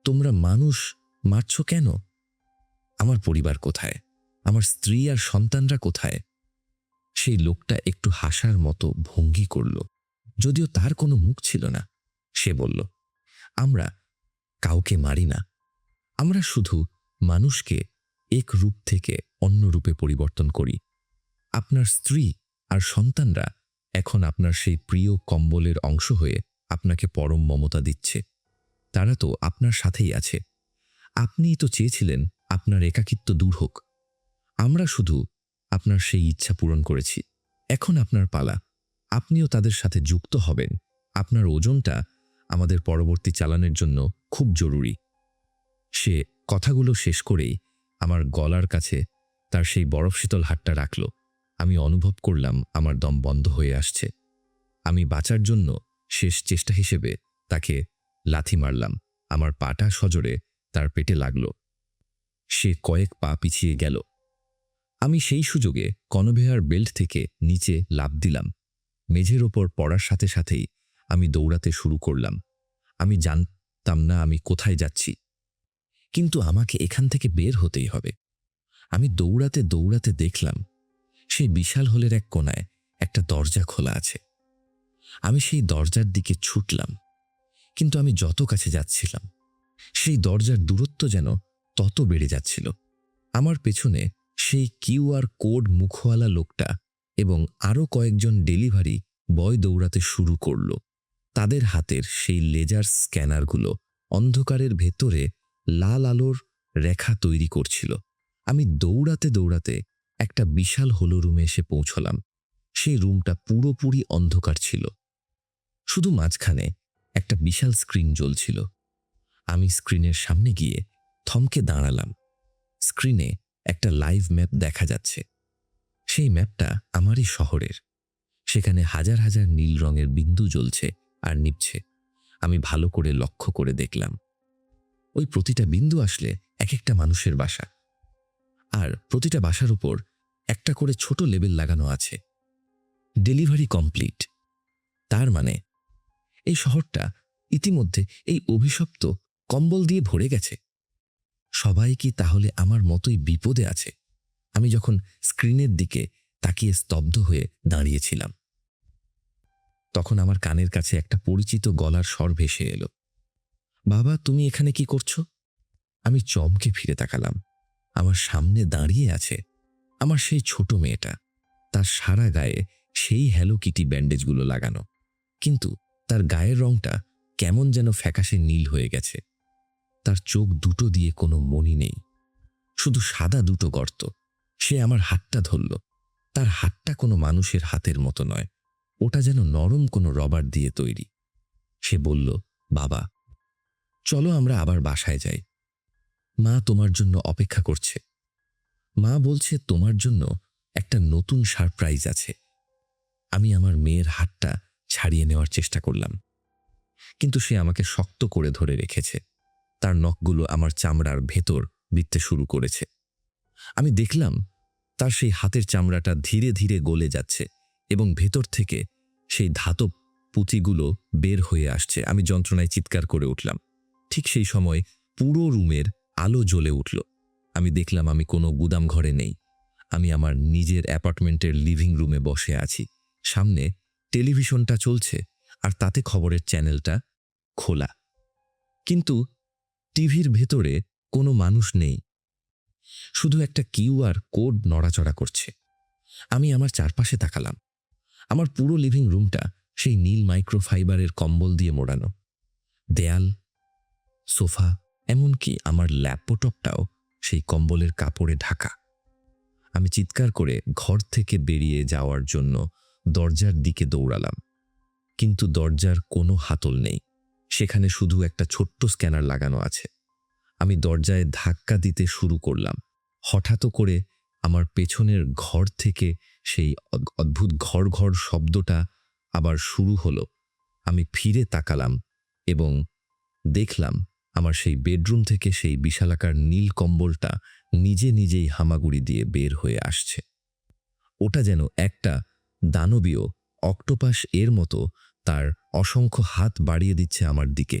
তোমরা মানুষ মারছ কেন? আমার পরিবার কোথায়? আমার স্ত্রী আর সন্তানরা কোথায়? সেই লোকটা একটু হাসার মতো ভঙ্গি করল, যদিও তার কোনো মুখ ছিল না। সে বলল, আমরা কাউকে মারি না, আমরা শুধু মানুষকে এক রূপ থেকে অন্য রূপে পরিবর্তন করি। আপনার স্ত্রী আর সন্তানরা এখন আপনার সেই প্রিয় কম্বলের অংশ হয়ে আপনাকে পরম মমতা দিচ্ছে। তারা তো আপনার সাথেই আছে। আপনিই তো চেয়েছিলেন আপনার একাকিত্ব দূর হোক। আমরা শুধু আপনার সেই ইচ্ছা পূরণ করেছি। এখন আপনার পালা, আপনিও তাদের সাথে যুক্ত হবেন। আপনার ওজনটা আমাদের পরবর্তী চালানের জন্য খুব জরুরি। সে কথাগুলো শেষ করেই আমার গলার কাছে তার সেই বরফ শীতল হাতটা রাখল। আমি অনুভব করলাম আমার দম বন্ধ হয়ে আসছে। আমি বাঁচার জন্য শেষ চেষ্টা হিসেবে তাকে লাথি মারলাম। আমার পাটা সজোরে তার পেটে লাগল। সে কয়েক পা পিছিয়ে গেল। আমি সেই সুযোগে কনভেয়ার বেল্ট থেকে নিচে লাফ দিলাম। মেঝের ওপর পড়ার সাথে সাথেই আমি দৌড়াতে শুরু করলাম। আমি জানতাম না আমি কোথায় যাচ্ছি, কিন্তু আমাকে এখান থেকে বের হতেই হবে। আমি দৌড়াতে দৌড়াতে দেখলাম সেই বিশাল হলের এক কোণায় একটা দরজা খোলা আছে। আমি সেই দরজার দিকে ছুটলাম, কিন্তু আমি যত কাছে যাচ্ছিলাম সেই দরজার দূরত্ব যেন তত বেড়ে যাচ্ছিল। আমার পেছনে সেই কিউআর কোড মুখওয়ালা লোকটা এবং আরও কয়েকজন ডেলিভারি বয় দৌড়াতে শুরু করল। তাদের হাতের সেই লেজার স্ক্যানারগুলো অন্ধকারের ভেতরে লাল আলোর রেখা তৈরি করছিল। আমি দৌড়াতে দৌড়াতে একটা বিশাল হলো রুমে এসে পৌঁছলাম। সেই রুমটা পুরোপুরি অন্ধকার ছিল, শুধু মাঝখানে একটা বিশাল স্ক্রিন জ্বলছিল। আমি স্ক্রিনের সামনে গিয়ে থমকে দাঁড়ালাম। স্ক্রিনে একটা লাইভ ম্যাপ দেখা যাচ্ছে। সেই ম্যাপটা আমারই শহরের। সেখানে হাজার হাজার নীল রঙের বিন্দু জ্বলছে আর নিভছে। আমি ভালো করে লক্ষ্য করে দেখলাম, ওই প্রতিটা বিন্দু আসলে এক একটা মানুষের বাসা, আর প্রতিটা বাসার উপর একটা করে ছোট লেবেল লাগানো আছে, ডেলিভারি কমপ্লিট। তার মানে এই শহরটা ইতিমধ্যে এই অভিশপ্ত কম্বল দিয়ে ভরে গেছে। সবাই কি তাহলে আমার মতোই বিপদে আছে? আমি যখন স্ক্রিনের দিকে তাকিয়ে স্তব্ধ হয়ে দাঁড়িয়েছিলাম, তখন আমার কানের কাছে একটা পরিচিত গলার স্বর ভেসে এলো, বাবা তুমি এখানে কি করছো? আমি চমকে ফিরে তাকালাম। আমার সামনে দাঁড়িয়ে আছে আমার সেই ছোট মেয়েটা। তার সারা গায়ে সেই হ্যালো কিটি ব্যান্ডেজগুলো লাগানো, কিন্তু তার গায়ের রংটা কেমন যেন ফ্যাকাশে নীল হয়ে গেছে। তার চোখ দুটো দিয়ে কোনো মণি নেই, শুধু সাদা দুটো গর্ত। সে আমার হাতটা ধরল। তার হাতটা কোনো মানুষের হাতের মতো নয়, ওটা যেন নরম কোনো রবার দিয়ে তৈরি। সে বলল, বাবা চলো আমরা আবার বাসায় যাই। মা তোমার জন্য অপেক্ষা করছে। মা বলছে তোমার জন্য একটা নতুন সারপ্রাইজ আছে। আমি আমার মেয়ের হাতটা ছাড়িয়ে নেওয়ার চেষ্টা করলাম, কিন্তু সে আমাকে শক্ত করে ধরে রেখেছে। তার নখগুলো আমার চামড়ার ভেতর বিঁধতে শুরু করেছে। আমি দেখলাম তার সেই হাতের চামড়াটা ধীরে ধীরে গলে যাচ্ছে এবং ভেতর থেকে সেই ধাতব পুঁতিগুলো বের হয়ে আসছে। আমি যন্ত্রণায় চিৎকার করে উঠলাম। ঠিক সেই সময় পুরো রুমের আলো জ্বলে উঠল। আমি দেখলাম আমি কোনো গুদাম ঘরে নেই। আমি আমার নিজের অ্যাপার্টমেন্টের লিভিং রুমে বসে আছি। সামনে টেলিভিশনটা চলছে আর তাতে খবরের চ্যানেলটা খোলা, কিন্তু টিভির ভেতরে কোনো মানুষ নেই। শুধু একটা কিউআর কোড নড়াচড়া করছে। আমি আমার চারপাশে তাকালাম। আমার পুরো লিভিং রুমটা সেই নীল মাইক্রোফাইবারের কম্বল দিয়ে মোড়ানো। দেয়াল, সোফা, এমনকি আমার ল্যাপটপটাও সেই কম্বলের কাপড়ে ঢাকা। আমি চিৎকার করে ঘর থেকে বেরিয়ে যাওয়ার জন্য দরজার দিকে দৌড়ালাম, কিন্তু দরজার কোনো হাতল নেই। সেখানে শুধু একটা ছোট্ট স্ক্যানার লাগানো আছে। আমি দরজায় ধাক্কা দিতে শুরু করলাম। হঠাৎ করে আমার পেছনের ঘর থেকে সেই অদ্ভুত ঘর ঘর শব্দটা আবার শুরু হলো। আমি ফিরে তাকালাম এবং দেখলাম আমার সেই বেডরুম থেকে সেই বিশালাকার নীল কম্বলটা নিজে নিজেই হামাগুড়ি দিয়ে বের হয়ে আসছে। ওটা যেন একটা দানবীয় অক্টোপাস এর মতো তার অসংখ্য হাত বাড়িয়ে দিচ্ছে আমার দিকে।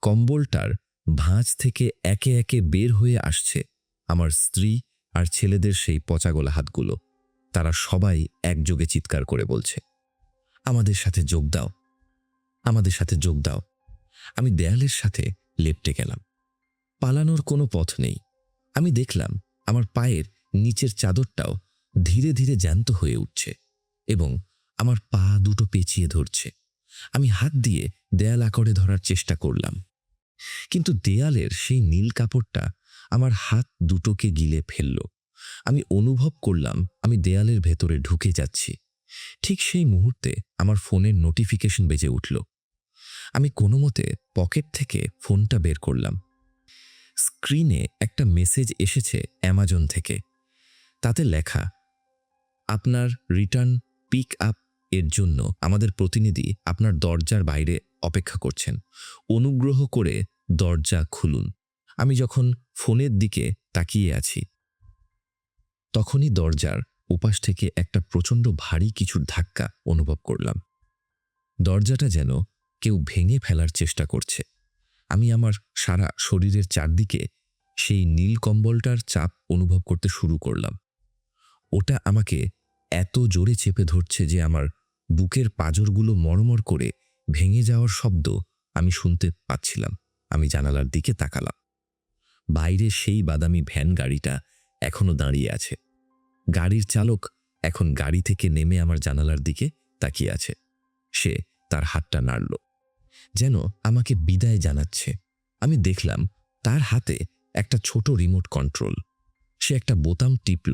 কম্বলটার ভাঁজ থেকে একে একে বের হয়ে আসছে আমার স্ত্রী আর ছেলেদের সেই পচাগোলা হাতগুলো। তারা সবাই একযোগে চিৎকার করে বলছে, আমাদের সাথে যোগ দাও, আমাদের সাথে যোগ দাও। আমি দেয়ালের সাথে লেপ্টে গেলাম। পালানোর কোনো পথ নেই। আমি দেখলাম আমার পায়ের নিচের চাদরটাও ধীরে ধীরে জ্যান্ত হয়ে উঠছে এবং আমার পা দুটো পেঁচিয়ে ধরছে। আমি হাত দিয়ে দেয়াল আঁকড়ে ধরার চেষ্টা করলাম, কিন্তু দেয়ালের সেই নীল কাপড়টা আমার হাত দুটোকে গিলে ফেলল। আমি অনুভব করলাম আমি দেয়ালের ভেতরে ঢুকে যাচ্ছি। ঠিক সেই মুহূর্তে আমার ফোনের নোটিফিকেশন বেজে উঠল। আমি কোনো মতে পকেট থেকে ফোনটা বের করলাম। স্ক্রিনে একটা মেসেজ এসেছে অ্যামাজন থেকে। তাতে লেখা, আপনার রিটার্ন পিক আপ এর জন্য আমাদের প্রতিনিধি আপনার দরজার বাইরে অপেক্ষা করছেন। অনুগ্রহ করে দরজা খুলুন। আমি যখন ফোনের দিকে তাকিয়ে আছি, তখনই দরজার ওপাশ থেকে একটা প্রচণ্ড ভারী কিছুর ধাক্কা অনুভব করলাম। দরজাটা যেন কেউ ভেঙে ফেলার চেষ্টা করছে। আমি আমার সারা শরীরের চারদিকে সেই নীল কম্বলটার চাপ অনুভব করতে শুরু করলাম। ওটা আমাকে এত জোরে চেপে ধরছে যে আমার বুকের পাঁজরগুলো মড়মড় করে ভেঙে যাওয়ার শব্দ আমি শুনতে পাচ্ছিলাম। আমি জানালার দিকে তাকালাম। বাইরে সেই বাদামি ভ্যান গাড়িটা এখনো দাঁড়িয়ে আছে। গাড়ির চালক এখন গাড়ি থেকে নেমে আমার জানালার দিকে তাকিয়ে আছে। সে তার হাতটা নাড়ল, যেন আমাকে বিদায় জানাচ্ছে। আমি দেখলাম তার হাতে একটা ছোট রিমোট কন্ট্রোল। সে একটা বোতাম টিপল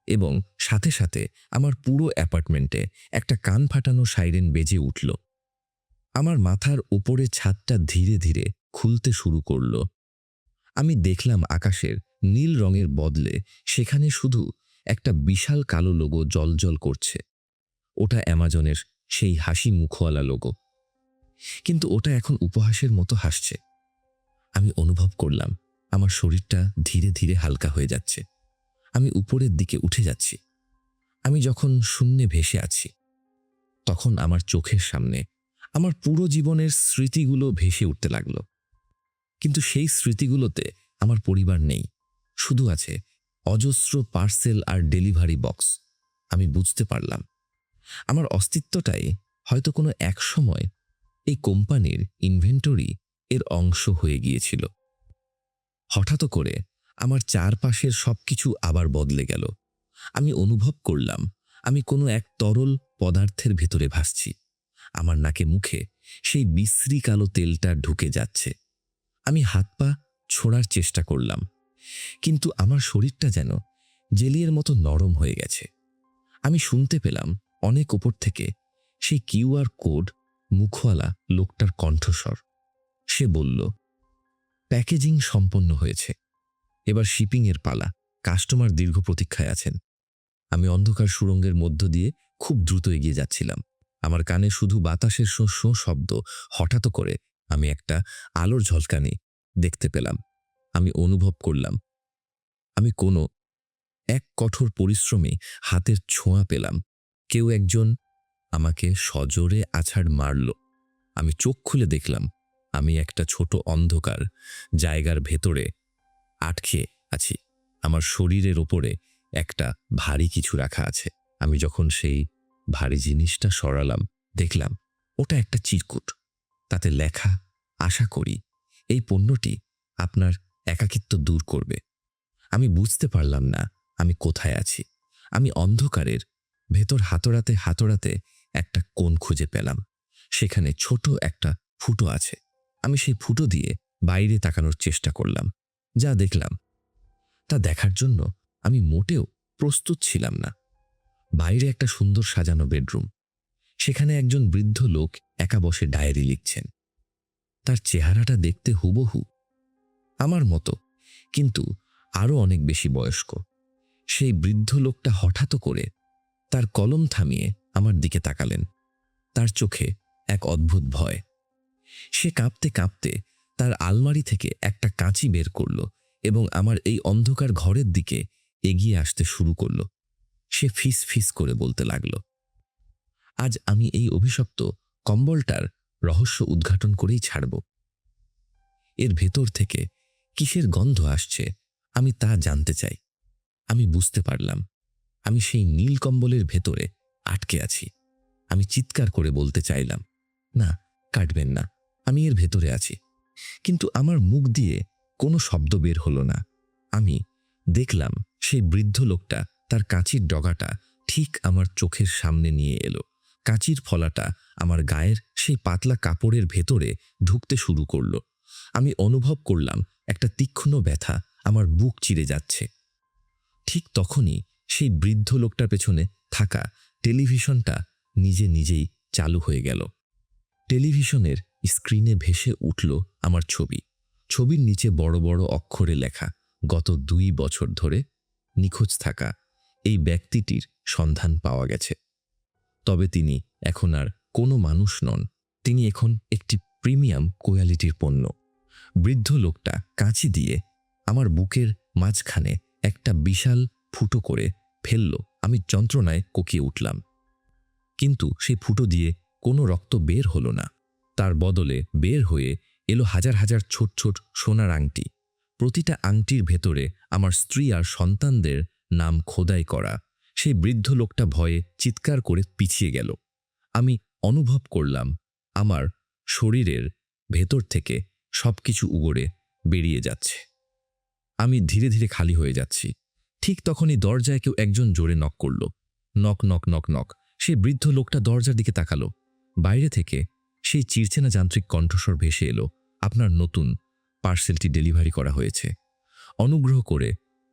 এবং সাথে সাথে আমার পুরো অ্যাপার্টমেন্টে একটা কান ফাটানো সাইরেন বেজে উঠল। আমার মাথার উপরে ছাদটা ধীরে ধীরে খুলতে শুরু করল। আমি দেখলাম আকাশের নীল রঙের বদলে সেখানে শুধু একটা বিশাল কালো লোগো জ্বলজ্বল করছে। ওটা অ্যামাজনের সেই হাসি মুখওয়ালা লোগো, কিন্তু ওটা এখন উপহাসের মতো হাসছে। আমি অনুভব করলাম আমার শরীরটা ধীরে ধীরে হালকা হয়ে যাচ্ছে। আমি উপরের দিকে উঠে যাচ্ছি। আমি যখন শূন্যে ভেসে আছি, তখন আমার চোখের সামনে আমার পুরো জীবনের স্মৃতিগুলো ভেসে উঠতে লাগলো। কিন্তু সেই স্মৃতিগুলোতে আমার পরিবার নেই, শুধু আছে অজস্র পার্সেল আর ডেলিভারি বক্স। আমি বুঝতে পারলাম আমার অস্তিত্বটাই হয়তো কোনো এক সময় এই কোম্পানির ইনভেন্টরি এর অংশ হয়ে গিয়েছিল। হঠাৎ করে আমার চারপাশের সবকিছু আবার বদলে গেল। আমি অনুভব করলাম আমি কোনো এক তরল পদার্থের ভেতরে ভাসছি। আমার নাকে মুখে সেই বিশ্রী কালো তেলটা ঢুকে যাচ্ছে। আমি হাত পা ছোড়ার চেষ্টা করলাম, কিন্তু আমার শরীরটা যেন জেলির মতো নরম হয়ে গেছে। আমি শুনতে পেলাম অনেক ওপর থেকে সেই কিউআর কোড মুখওয়ালা লোকটার কণ্ঠস্বর। সে বলল, প্যাকেজিং সম্পন্ন হয়েছে, এবার শিপিংয়ের পালা। কাস্টমার দীর্ঘ প্রতীক্ষায় আছেন। আমি অন্ধকার সুড়ঙ্গের মধ্য দিয়ে খুব দ্রুত এগিয়ে যাচ্ছিলাম। আমার কানে শুধু বাতাসের শো শো শব্দ। হঠাৎ করে আমি একটা আলোর ঝলকানি দেখতে পেলাম। আমি অনুভব করলাম আমি কোনো এক কঠোর পরিশ্রমে হাতের ছোঁয়া পেলাম। কেউ একজন আমাকে সজোরে আছাড় মারল। আমি চোখ খুলে দেখলাম আমি একটা ছোট অন্ধকার জায়গার ভেতরে আটকে আছি। আমার শরীরের ওপরে একটা ভারী কিছু রাখা আছে। আমি যখন সেই ভারী জিনিসটা সরালাম, দেখলাম ওটা একটা চিরকুট। তাতে লেখা, আশা করি এই পণ্যটি আপনার একাকিত্ব দূর করবে। আমি বুঝতে পারলাম না আমি কোথায় আছি। আমি অন্ধকারের ভেতর হাতড়াতে হাতড়াতে একটা কোণ খুঁজে পেলাম। সেখানে ছোট একটা ফুটো আছে। আমি সেই ফুটো দিয়ে বাইরে তাকানোর চেষ্টা করলাম। যা দেখলাম তা দেখার জন্য আমি মোটেও প্রস্তুত ছিলাম না। বাইরে একটা সুন্দর সাজানো বেডরুম। সেখানে একজন বৃদ্ধ লোক একা বসে ডায়েরি লিখছেন। তার চেহারাটা দেখতে হুবহু আমার মতো, কিন্তু আরো অনেক বেশি বয়স্ক। সেই বৃদ্ধ লোকটা হঠাৎ করে তার কলম থামিয়ে আমার দিকে তাকালেন। তার চোখে এক অদ্ভুত ভয়। সে কাঁপতে কাঁপতে তার আলমারি থেকে একটা কাঁচি বের করল এবং আমার এই অন্ধকার ঘরের দিকে এগিয়ে আসতে শুরু করল। সে ফিস ফিস করে বলতে লাগল, আজ আমি এই অভিশপ্ত কম্বলটার রহস্য উদ্ঘাটন করেই ছাড়ব। এর ভেতর থেকে কিসের গন্ধ আসছে আমি তা জানতে চাই। আমি বুঝতে পারলাম আমি সেই নীল কম্বলের ভেতরে আটকে আছি। আমি চিৎকার করে বলতে চাইলাম, না, কাটবেন না, আমি এর ভেতরে আছি। কিন্তু আমার মুখ দিয়ে কোনো শব্দ বের হলো না। আমি দেখলাম সেই বৃদ্ধ লোকটা তার কাঁচির ডগাটা ঠিক আমার চোখের সামনে নিয়ে এলো। কাঁচির ফলাটা আমার গায়ের সেই পাতলা কাপড়ের ভেতরে ঢুকতে শুরু করলো। আমি অনুভব করলাম একটা তীক্ষ্ণ ব্যথা আমার বুক চিরে যাচ্ছে। ঠিক তখনই সেই বৃদ্ধ লোকটার পেছনে থাকা টেলিভিশনটা নিজে নিজেই চালু হয়ে গেল। টেলিভিশনের স্ক্রিনে ভেসে উঠল আমার ছবি। ছবির নিচে বড় বড় অক্ষরে লেখা, গত 2 বছর ধরে নিখোঁজ থাকা এই ব্যক্তিটির সন্ধান পাওয়া গেছে। তবে তিনি এখন আর কোনো মানুষ নন, তিনি এখন একটি প্রিমিয়াম কোয়ালিটির পণ্য। বৃদ্ধ লোকটা কাঁচি দিয়ে আমার বুকের মাঝখানে একটা বিশাল ফুটো করে ফেলল। আমি যন্ত্রণায় কোকিয়ে উঠলাম, কিন্তু সেই ফুটো দিয়ে কোনো রক্ত বের হলো না। তার বদলে বের হয়ে এলো হাজার হাজার ছোট ছোট সোনার আংটি। প্রতিটা আংটির ভেতরে আমার স্ত্রী আর সন্তানদের নাম খোদাই করা। সেই বৃদ্ধ লোকটা ভয়ে চিৎকার করে পিছিয়ে গেল। আমি অনুভব করলাম আমার শরীরের ভেতর থেকে সবকিছু উগড়ে বেরিয়ে যাচ্ছে। আমি ধীরে ধীরে খালি হয়ে যাচ্ছি। ঠিক তখনই দরজায় কেউ একজন জোরে নক করল। Knock knock knock knock. সেই বৃদ্ধ লোকটা দরজার দিকে তাকালো। বাইরে থেকে সেই চিরচেনা যান্ত্রিক কণ্ঠস্বর ভেসে এলো, আপনার নতুন পার্সেলটি ডেলিভারি করা হয়েছে। অনুগ্রহ করে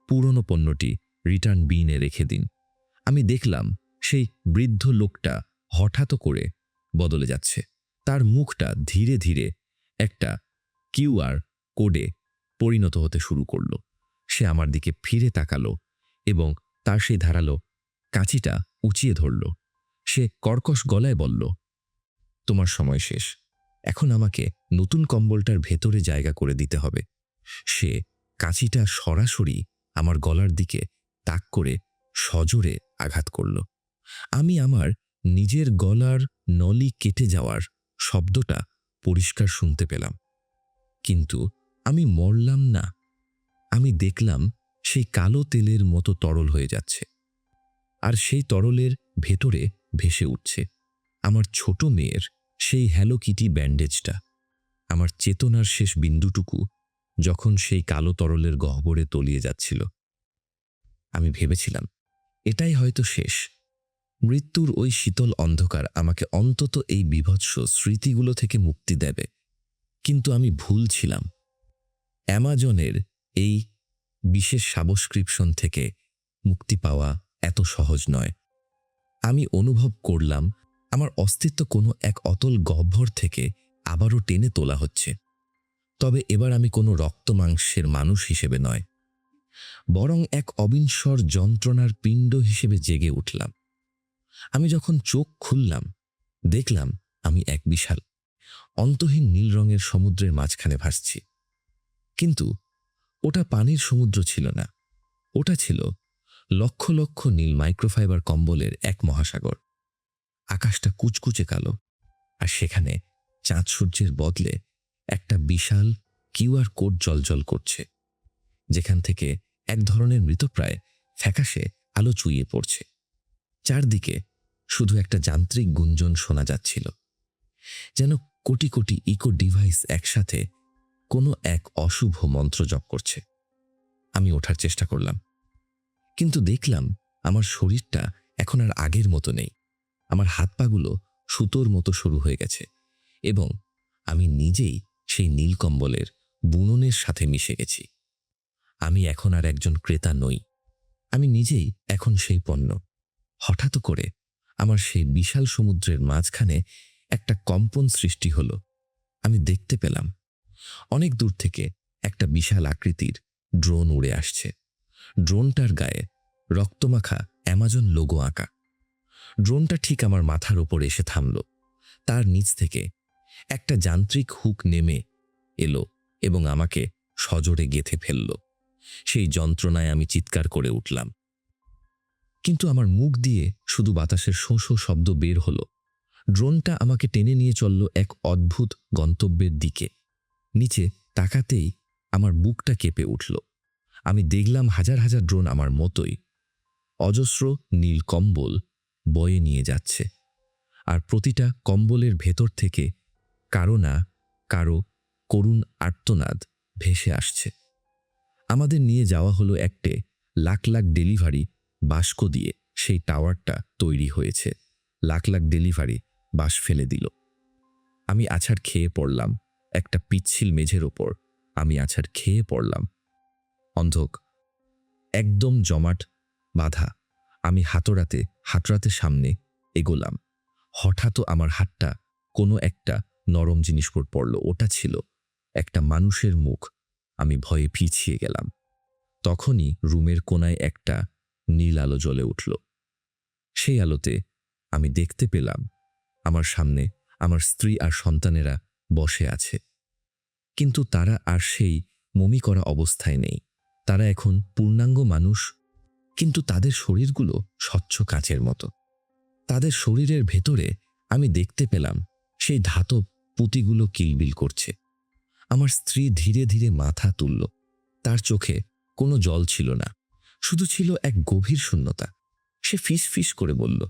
পুরনো পণ্যটি রিটার্ন বিনে রেখে দিন। আমি দেখলাম সেই বৃদ্ধ লোকটা হঠাৎ করে বদলে যাচ্ছে। তার মুখটা ধীরে ধীরে একটা কিউআর কোডে পরিণত হতে শুরু করলো। সে আমার দিকে ফিরে তাকালো এবং তার সেই ধারালো কাঁচিটা উঁচিয়ে ধরল। সে কর্কশ গলায় বলল, তোমার সময় শেষ, এখন আমাকে নতুন কম্বলটার ভেতরে জায়গা করে দিতে হবে। সে কাঁচিটা সরাসরি আমার গলার দিকে তাক করে সজোরে আঘাত করল। আমি আমার নিজের গলার নলি কেটে যাওয়ার শব্দটা পরিষ্কার শুনতে পেলাম, কিন্তু আমি মরলাম না। আমি দেখলাম সেই কালো তেলের মতো তরল হয়ে যাচ্ছে, আর সেই তরলের ভেতরে ভেসে উঠছে আমার ছোট মেয়ের সেই হ্যালো কিটি ব্যান্ডেজটা। আমার চেতনার শেষ বিন্দুটুকু যখন সেই কালো তরলের গহ্বরে তলিয়ে যাচ্ছিল, আমি ভেবেছিলাম এটাই হয়তো শেষ। মৃত্যুর ওই শীতল অন্ধকার আমাকে অন্তত এই বীভৎস স্মৃতিগুলো থেকে মুক্তি দেবে। কিন্তু আমি ভুল ছিলাম। অ্যামাজনের এই বিশেষ সাবস্ক্রিপশন থেকে মুক্তি পাওয়া এত সহজ নয়। আমি অনুভব করলাম আমার অস্তিত্ব কোনো এক অতল গহ্বর থেকে আবারও টেনে তোলা হচ্ছে। তবে এবার আমি কোনো রক্ত মাংসের মানুষ হিসেবে নয়, বরং এক অবিনশ্বর যন্ত্রণার পিণ্ড হিসেবে জেগে উঠলাম। আমি যখন চোখ খুললাম, দেখলাম আমি এক বিশাল অন্তহীন নীল রঙের সমুদ্রের মাঝখানে ভাসছি। কিন্তু ওটা পানির সমুদ্র ছিল না, ওটা ছিল লক্ষ লক্ষ নীল মাইক্রোফাইবার কম্বলের এক মহাসাগর। আকাশটা কুচকুচে কালো, আর সেখানে চাঁদ সূর্যের বদলে একটা বিশাল কিউআর কোড জ্বলজ্বল করছে, যেখান থেকে এক ধরনের মৃতপ্রায় ফ্যাকাশে আলো চুইয়ে পড়ছে। চারদিকে শুধু একটা যান্ত্রিক গুঞ্জন শোনা যাচ্ছিল, যেন কোটি কোটি ইকো ডিভাইস একসাথে কোনো এক অশুভ মন্ত্র জপ করছে। আমি ওঠার চেষ্টা করলাম, কিন্তু দেখলাম আমার শরীরটা এখন আর আগের মতো নেই। আমার হাত পাগুলো সুতোর মতো সরু হয়ে গেছে এবং আমি নিজেই সেই নীল কম্বলের বুননের সাথে মিশে গেছি। আমি এখন আর একজন ক্রেতা নই, আমি নিজেই এখন সেই পণ্য। হঠাৎ করে আমার সেই বিশাল সমুদ্রের মাঝখানে একটা কম্পন সৃষ্টি হলো। আমি দেখতে পেলাম অনেক দূর থেকে একটা বিশাল আকৃতির ড্রোন উড়ে আসছে। ড্রোনটার গায়ে রক্তমাখা অ্যামাজন লোগো আঁকা। ড্রোনটা ঠিক আমার মাথার ওপর এসে থামল। তার নিচ থেকে একটা যান্ত্রিক হুক নেমে এলো এবং আমাকে সজোরে গেঁথে ফেলল। সেই যন্ত্রণায় আমি চিৎকার করে উঠলাম, কিন্তু আমার মুখ দিয়ে শুধু বাতাসের শোঁ শোঁ শব্দ বের হলো। ড্রোনটা আমাকে টেনে নিয়ে চলল এক অদ্ভুত গন্তব্যের দিকে। নিচে তাকাতেই আমার বুকটা কেঁপে উঠল। আমি দেখলাম হাজার হাজার ড্রোন আমার মতোই অজস্র নীল কম্বল বয়ে নিয়ে যাচ্ছে, আর প্রতিটা কম্বলের ভেতর থেকে কারো না কারো করুণ আর্তনাদ ভেসে আসছে। আমাদের নিয়ে যাওয়া হলো একটে লাখ লাখ ডেলিভারি বাস্ক দিয়ে। সেই টাওয়ারটা তৈরি হয়েছে, লাখ লাখ ডেলিভারি বাস ফেলে দিল। আমি আছাড় খেয়ে পড়লাম একটা পিচ্ছিল মেঝের ওপর। আমি আছাড় খেয়ে পড়লাম। অন্ধক, একদম জমাট বাঁধা। আমি হাতড়াতে সামনে এগোলাম। হঠাৎ আমার হাতটা কোনো একটা নরম জিনিস পর পড়ল। ওটা ছিল একটা মানুষের মুখ। আমি ভয়ে পিছিয়ে গেলাম। তখনই রুমের কোনায় একটা নীল আলো জ্বলে উঠল। সেই আলোতে আমি দেখতে পেলাম আমার সামনে আমার স্ত্রী আর সন্তানেরা বসে আছে, কিন্তু তারা আর সেই মমি করা অবস্থায় নেই। তারা এখন পূর্ণাঙ্গ মানুষ, কিন্তু তাদের শরীরগুলো স্বচ্ছ কাচের মতো। তাদের শরীরের ভেতরে আমি দেখতে পেলাম সেই ধাতব পুঁতিগুলো কিলবিল করছে। আমার স্ত্রী ধীরে ধীরে মাথা তুলল। তার চোখে কোনো জল ছিল না, শুধু ছিল এক গভীর শূন্যতা। সে ফিস ফিস করে বলল,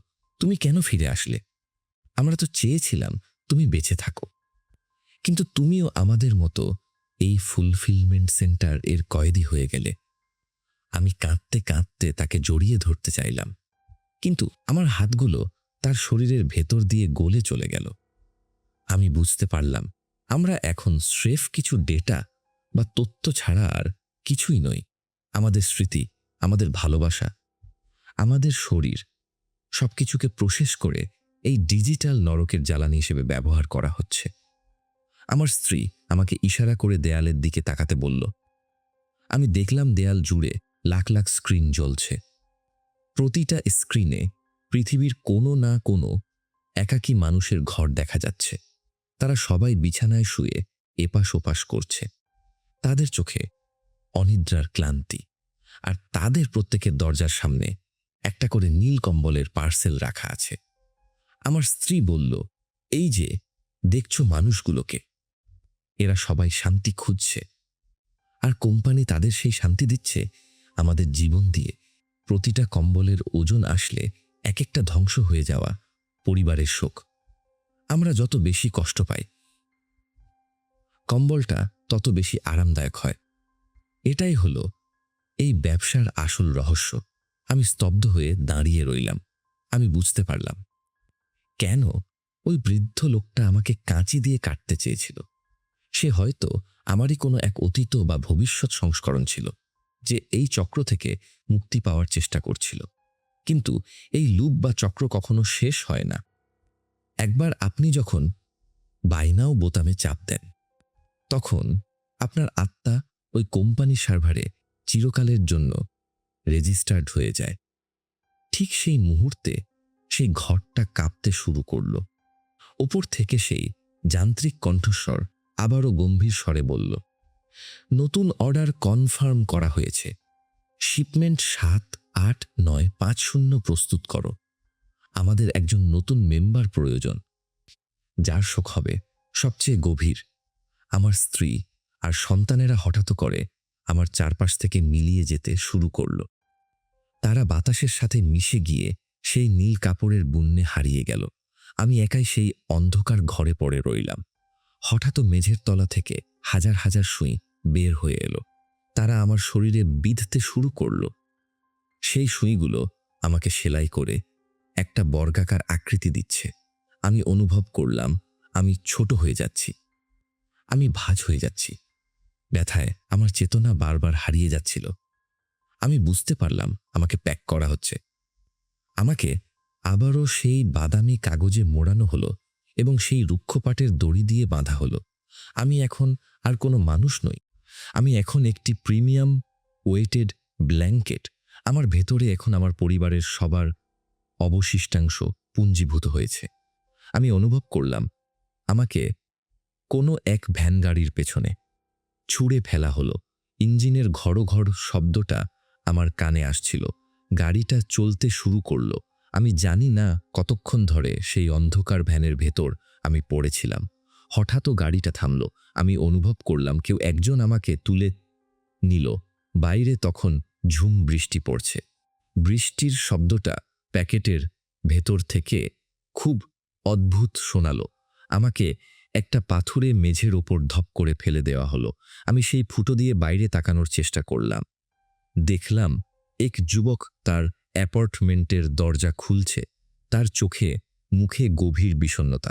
তুমি কেন ফিরে আসলে? আমরা তো চেয়েছিলাম তুমি বেঁচে থাকো, কিন্তু তুমিও আমাদের মতো এই ফুলফিলমেন্ট সেন্টার এর কয়েদি হয়ে গেলে। আমি কাঁদতে কাঁদতে তাকে জড়িয়ে ধরতে চাইলাম, কিন্তু আমার হাতগুলো তার শরীরের ভেতর দিয়ে গলে চলে গেল। আমি বুঝতে পারলাম আমরা এখন স্রেফ কিছু ডেটা বা তথ্য ছাড়া আর কিছুই নই। আমাদের স্মৃতি, আমাদের ভালোবাসা, আমাদের শরীর, সবকিছুকে প্রসেস করে এই ডিজিটাল নরকের জ্বালানি হিসেবে ব্যবহার করা হচ্ছে। আমার স্ত্রী আমাকে ইশারা করে দেয়ালের দিকে তাকাতে বলল। আমি দেখলাম দেয়াল জুড়ে লাখ লাখ স্ক্রিন জ্বলছে। প্রতিটা স্ক্রিনে পৃথিবীর কোনো না কোনো একাকী মানুষের ঘর দেখা যাচ্ছে। তারা সবাই বিছানায় শুয়ে এপাশ ওপাশ করছে। তাদের চোখে অনিদ্রার ক্লান্তি, আর তাদের প্রত্যেকের দরজার সামনে একটা করে নীল কম্বলের পার্সেল রাখা আছে। আমার স্ত্রী বলল, এই যে দেখছো মানুষগুলোকে, এরা সবাই শান্তি খুঁজছে, আর কোম্পানি তাদের সেই শান্তি দিচ্ছে আমাদের জীবন দিয়ে। প্রতিটা কম্বলের ওজন আসলে এক একটা ধ্বংস হয়ে যাওয়া পরিবারের শোক। আমরা যত বেশি কষ্ট পাই, কম্বলটা তত বেশি আরামদায়ক হয়। এটাই হলো এই ব্যবসার আসল রহস্য। আমি স্তব্ধ হয়ে দাঁড়িয়ে রইলাম। আমি বুঝতে পারলাম কেন ওই বৃদ্ধ লোকটা আমাকে কাঁচি দিয়ে কাটতে চেয়েছিল। সে হয়তো আমারই কোনো এক অতীত বা ভবিষ্যৎ সংস্করণ ছিল, যে এই চক্র থেকে মুক্তি পাওয়ার চেষ্টা করছিল। কিন্তু এই লুপ বা চক্র কখনো শেষ হয় না। একবার আপনি যখন বাই নাও বোতামে চাপ দেন, তখন আপনার আত্মা ওই কোম্পানির সার্ভারে চিরকালের জন্য রেজিস্টার্ড হয়ে যায়। ঠিক সেই মুহূর্তে সেই ঘরটা কাঁপতে শুরু করল। ওপর থেকে সেই যান্ত্রিক কণ্ঠস্বর আবারও গম্ভীর স্বরে বলল, নতুন অর্ডার কনফার্ম করা হয়েছে। শিপমেন্ট 7-8-9-5-0 প্রস্তুত করো। আমাদের একজন নতুন মেম্বার প্রয়োজন, যার শোক হবে সবচেয়ে গভীর। আমার স্ত্রী আর সন্তানেরা হঠাৎ করে আমার চারপাশ থেকে মিলিয়ে যেতে শুরু করল। তারা বাতাসের সাথে মিশে গিয়ে সেই নীল কাপড়ের বুন্নে হারিয়ে গেল। আমি একাই সেই অন্ধকার ঘরে পড়ে রইলাম। হঠাৎ মেঝের তলা থেকে হাজার হাজার সুই বের হয়ে এলো। তারা আমার শরীরে বিঁধতে শুরু করল। সেই সুইগুলো আমাকে সেলাই করে একটা বর্গাকার আকৃতি দিচ্ছে। আমি অনুভব করলাম আমি ছোট হয়ে যাচ্ছি, আমি ভাঁজ হয়ে যাচ্ছি। ব্যথায় আমার চেতনা বারবার হারিয়ে যাচ্ছিল। আমি বুঝতে পারলাম আমাকে প্যাক করা হচ্ছে। আমাকে আবারও সেই বাদামি কাগজে মোড়ানো হলো এবং সেই রুক্ষপাটের দড়ি দিয়ে বাঁধা হলো। আমি এখন আর কোনো মানুষ নই। আমি এখন একটি প্রিমিয়াম ওয়েটেড ব্ল্যাঙ্কেট। আমার ভেতরে এখন আমার পরিবারের সবার অবশিষ্টাংশ পুঞ্জীভূত হয়েছে। আমি অনুভব করলাম আমাকে কোনো এক ভ্যান গাড়ির পেছনে ছুঁড়ে ফেলা হলো। ইঞ্জিনের ঘড় ঘড় শব্দটা আমার কানে আসছিল। গাড়িটা চলতে শুরু করলো। আমি জানি না কতক্ষণ ধরে সেই অন্ধকার ভ্যানের ভেতর আমি পড়েছিলাম। হঠাৎ গাড়িটা থামল। আমি অনুভব করলাম কেউ একজন আমাকে তুলে নিল। বাইরে তখন ঝুম বৃষ্টি পড়ছে। বৃষ্টির শব্দটা প্যাকেটের ভেতর থেকে খুব অদ্ভুত শোনালো। আমাকে একটা পাথুরে মেঝের ওপর ধপ করে ফেলে দেওয়া হলো। আমি সেই ফুটো দিয়ে বাইরে তাকানোর চেষ্টা করলাম। দেখলাম এক যুবক তার অ্যাপার্টমেন্টের দরজা খুলছে। তার চোখে মুখে গভীর বিষণ্ণতা।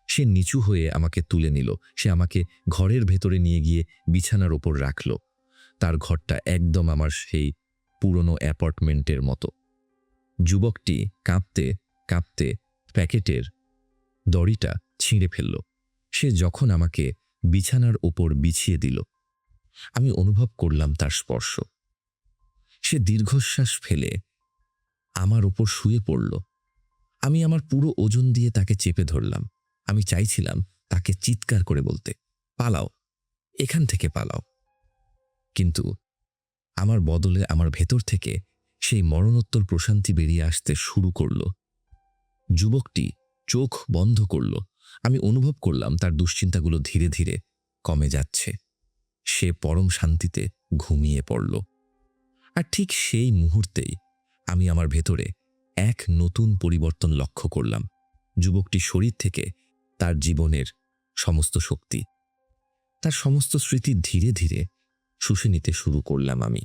সে নিচু হয়ে আমাকে তুলে নিল। সে আমাকে ঘরের ভেতরে নিয়ে গিয়ে বিছানার ওপর রাখল। তার ঘরটা একদম আমার সেই পুরনো অ্যাপার্টমেন্টের মতো। যুবকটি কাঁপতে কাঁপতে প্যাকেটের দড়িটা ছিঁড়ে ফেলল। সে যখন আমাকে বিছানার ওপর বিছিয়ে দিল, আমি অনুভব করলাম তার স্পর্শ। সে দীর্ঘশ্বাস ফেলে আমার ওপর শুয়ে পড়ল। আমি আমার পুরো ওজন দিয়ে তাকে চেপে ধরলাম। আমি চাইছিলাম তাকে চিৎকার করে বলতে, পালাও, এখান থেকে পালাও। কিন্তু আমার বদলে আমার ভেতর থেকে সেই মরণোত্তর প্রশান্তি বেরিয়ে আসতে শুরু করল। যুবকটি চোখ বন্ধ করল। আমি অনুভব করলাম তার দুশ্চিন্তাগুলো ধীরে ধীরে কমে যাচ্ছে। সে পরম শান্তিতে ঘুমিয়ে পড়ল। আর ঠিক সেই মুহূর্তেই আমি আমার ভেতরে এক নতুন পরিবর্তন লক্ষ্য করলাম। যুবকটির শরীর থেকে তার জীবনের সমস্ত শক্তি, তার সমস্ত স্মৃতি ধীরে ধীরে শুষে নিতে শুরু করলাম আমি।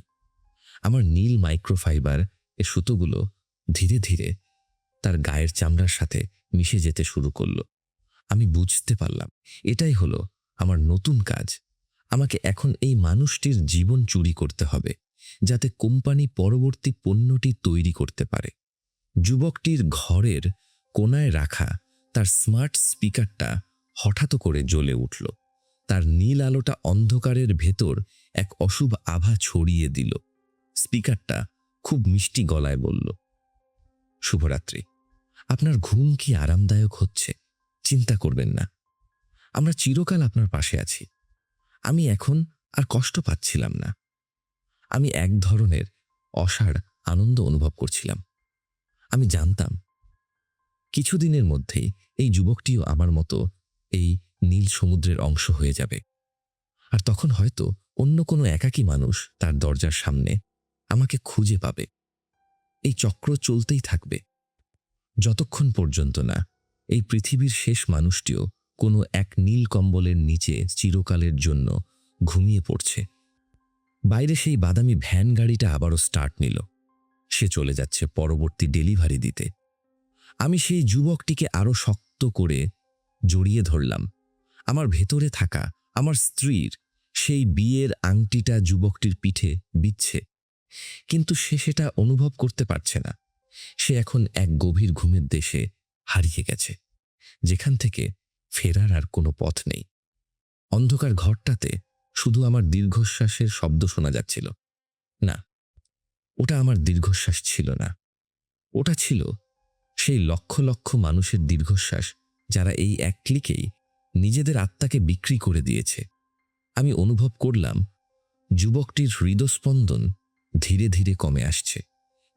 আমার নীল মাইক্রোফাইবার এর সুতোগুলো ধীরে ধীরে তার গায়ের চামড়ার সাথে মিশে যেতে শুরু করল। আমি বুঝতে পারলাম এটাই হলো আমার নতুন কাজ। আমাকে এখন এই মানুষটির জীবন চুরি করতে হবে, যাতে কোম্পানি পরবর্তী পণ্যটি তৈরি করতে পারে। যুবকটির ঘরের কোনায় রাখা তার স্মার্ট স্পিকারটা হঠাৎ করে জ্বলে উঠল। তার নীল আলোটা অন্ধকারের ভেতর এক অশুভ আভা ছড়িয়ে দিল। স্পিকারটা খুব মিষ্টি গলায় বলল, শুভরাত্রি। আপনার ঘুম কি আরামদায়ক হচ্ছে? চিন্তা করবেন না, আমরা চিরকাল আপনার পাশে আছি। আমি এখন আর কষ্ট পাচ্ছিলাম না। আমি এক ধরনের অসাড় আনন্দ অনুভব করছিলাম। আমি জানতাম কিছুদিনের মধ্যেই এই যুবকটিও আমার মতো এই নীল সমুদ্রের অংশ হয়ে যাবে। আর তখন হয়তো অন্য কোনো একাকী মানুষ তার দরজার সামনে আমাকে খুঁজে পাবে। এই চক্র চলতেই থাকবে যতক্ষণ পর্যন্ত না এই পৃথিবীর শেষ মানুষটিও কোনো এক নীল কম্বলের নিচে চিরকালের জন্য ঘুমিয়ে পড়ছে। বাইরে সেই বাদামি ভ্যান গাড়িটা আবারও স্টার্ট নিল। সে চলে যাচ্ছে পরবর্তী ডেলিভারি দিতে। আমি সেই যুবকটিকে আরো শক্ত করে জড়িয়ে ধরলাম। আমার ভেতরে থাকা আমার স্ত্রীর সেই বিয়ের আংটিটা যুবকটির পিঠে বিচ্ছে, কিন্তু সে সেটা অনুভব করতে পারছে না। সে এখন এক গভীর ঘুমের দেশে হারিয়ে গেছে, যেখান থেকে ফেরার আর কোনো পথ নেই। অন্ধকার ঘরটাতে শুধু আমার দীর্ঘশ্বাসের শব্দ শোনা যাচ্ছিল। না, ওটা আমার দীর্ঘশ্বাস ছিল না, ওটা ছিল সেই লক্ষ লক্ষ মানুষের দীর্ঘশ্বাস যারা এই এক ক্লিকেই নিজেদের আত্মাকে বিক্রি করে দিয়েছে। আমি অনুভব করলাম যুবকটির হৃদস্পন্দন ধীরে ধীরে কমে আসছে।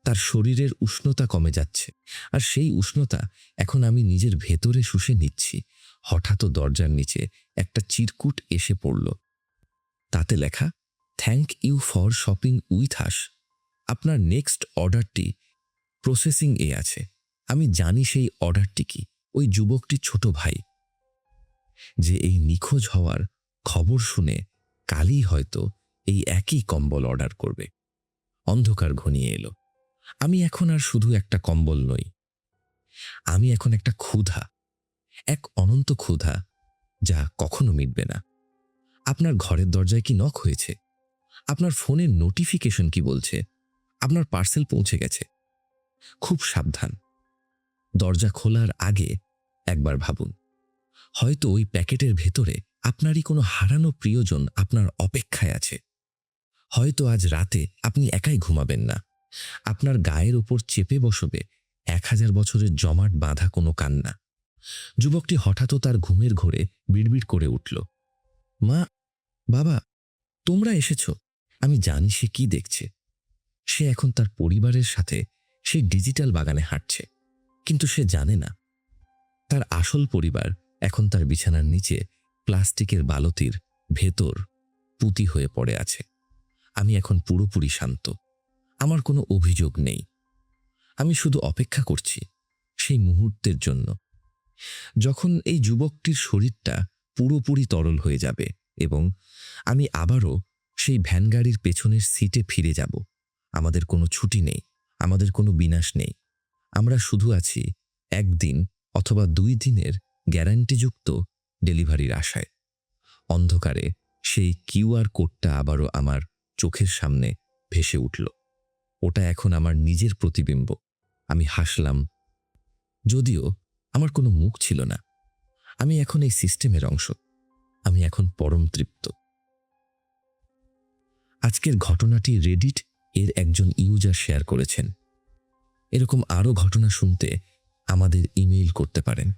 তার শরীরের উষ্ণতা কমে যাচ্ছে, আর সেই উষ্ণতা এখন আমি নিজের ভেতরে শুষে নিচ্ছি। হঠাৎ দরজার নিচে একটা চিরকুট এসে পড়ল। তাতে লেখা, thank you for shopping with us. আপনার নেক্সট অর্ডারটি প্রসেসিং এ আছে। আমি জানি সেই অর্ডারটি কি। ওই যুবকটির ছোট ভাই, যে এই নিখোঁজ হওয়ার খবর শুনে কালই হয়তো এই একই কম্বল অর্ডার করবে। অন্ধকার ঘনিয়ে এলো। আমি এখন আর শুধু একটা কম্বল নই, আমি এখন একটা ক্ষুধা, এক অনন্ত ক্ষুধা যা কখনো মিটবে না। আপনার ঘরের দরজায় কি নক হয়েছে? আপনার ফোনের নোটিফিকেশন কি বলছে? আপনার পার্সেল পৌঁছে গেছে। খুব সাবধান। দরজা খোলার আগে একবার ভাবুন, হয়তো ওই প্যাকেটের ভেতরে আপনারই কোনো হারানো প্রিয়জন আপনার অপেক্ষায় আছে। হয়তো আজ রাতে আপনি একাই ঘুমাবেন না, আপনার গায়ের ওপর চেপে বসবে 1000 বছরের জমাট বাঁধা কোনো কান্না। যুবকটি হঠাৎ তার ঘুমের ঘোরে বিড়বিড় করে উঠল, মা, বাবা, তোমরা এসেছ। আমি জানি সে কি দেখছে। সে এখন তার পরিবারের সাথে সেই ডিজিটাল বাগানে হাঁটছে, কিন্তু সে জানে না তার আসল পরিবার এখন তার বিছানার নিচে প্লাস্টিকের বালতির ভেতর পুঁতি হয়ে পড়ে আছে। আমি এখন পুরোপুরি শান্ত। আমার কোনো অভিযোগ নেই, আমি শুধু অপেক্ষা করছি সেই মুহূর্তের জন্য, যখন এই যুবকটির শরীরটা পুরোপুরি তরল হয়ে যাবে এবং আমি আবারও সেই ভ্যানগাড়ির পেছনের সিটে ফিরে যাব। আমাদের কোনো ছুটি নেই, আমাদের কোনো বিনাশ নেই। আমরা শুধু আছি 1 দিন অথবা 2 দিনের গ্যারান্টিযুক্ত ডেলিভারির আশায়। অন্ধকারে সেই কিউআর কোডটা আবারও আমার চোখের সামনে ভেসে উঠল। ওটা এখন আমার নিজের প্রতিবিম্ব। আমি হাসলাম, যদিও আমার কোনো মুখ ছিল না। আমি এখন এই সিস্টেমের অংশ। আমি এখন পরম তৃপ্ত। আজকের ঘটনাটি রেডিট এর একজন ইউজার শেয়ার করেছেন। এরকম আরও ঘটনা শুনতে আমাদের ইমেইল করতে পারেন।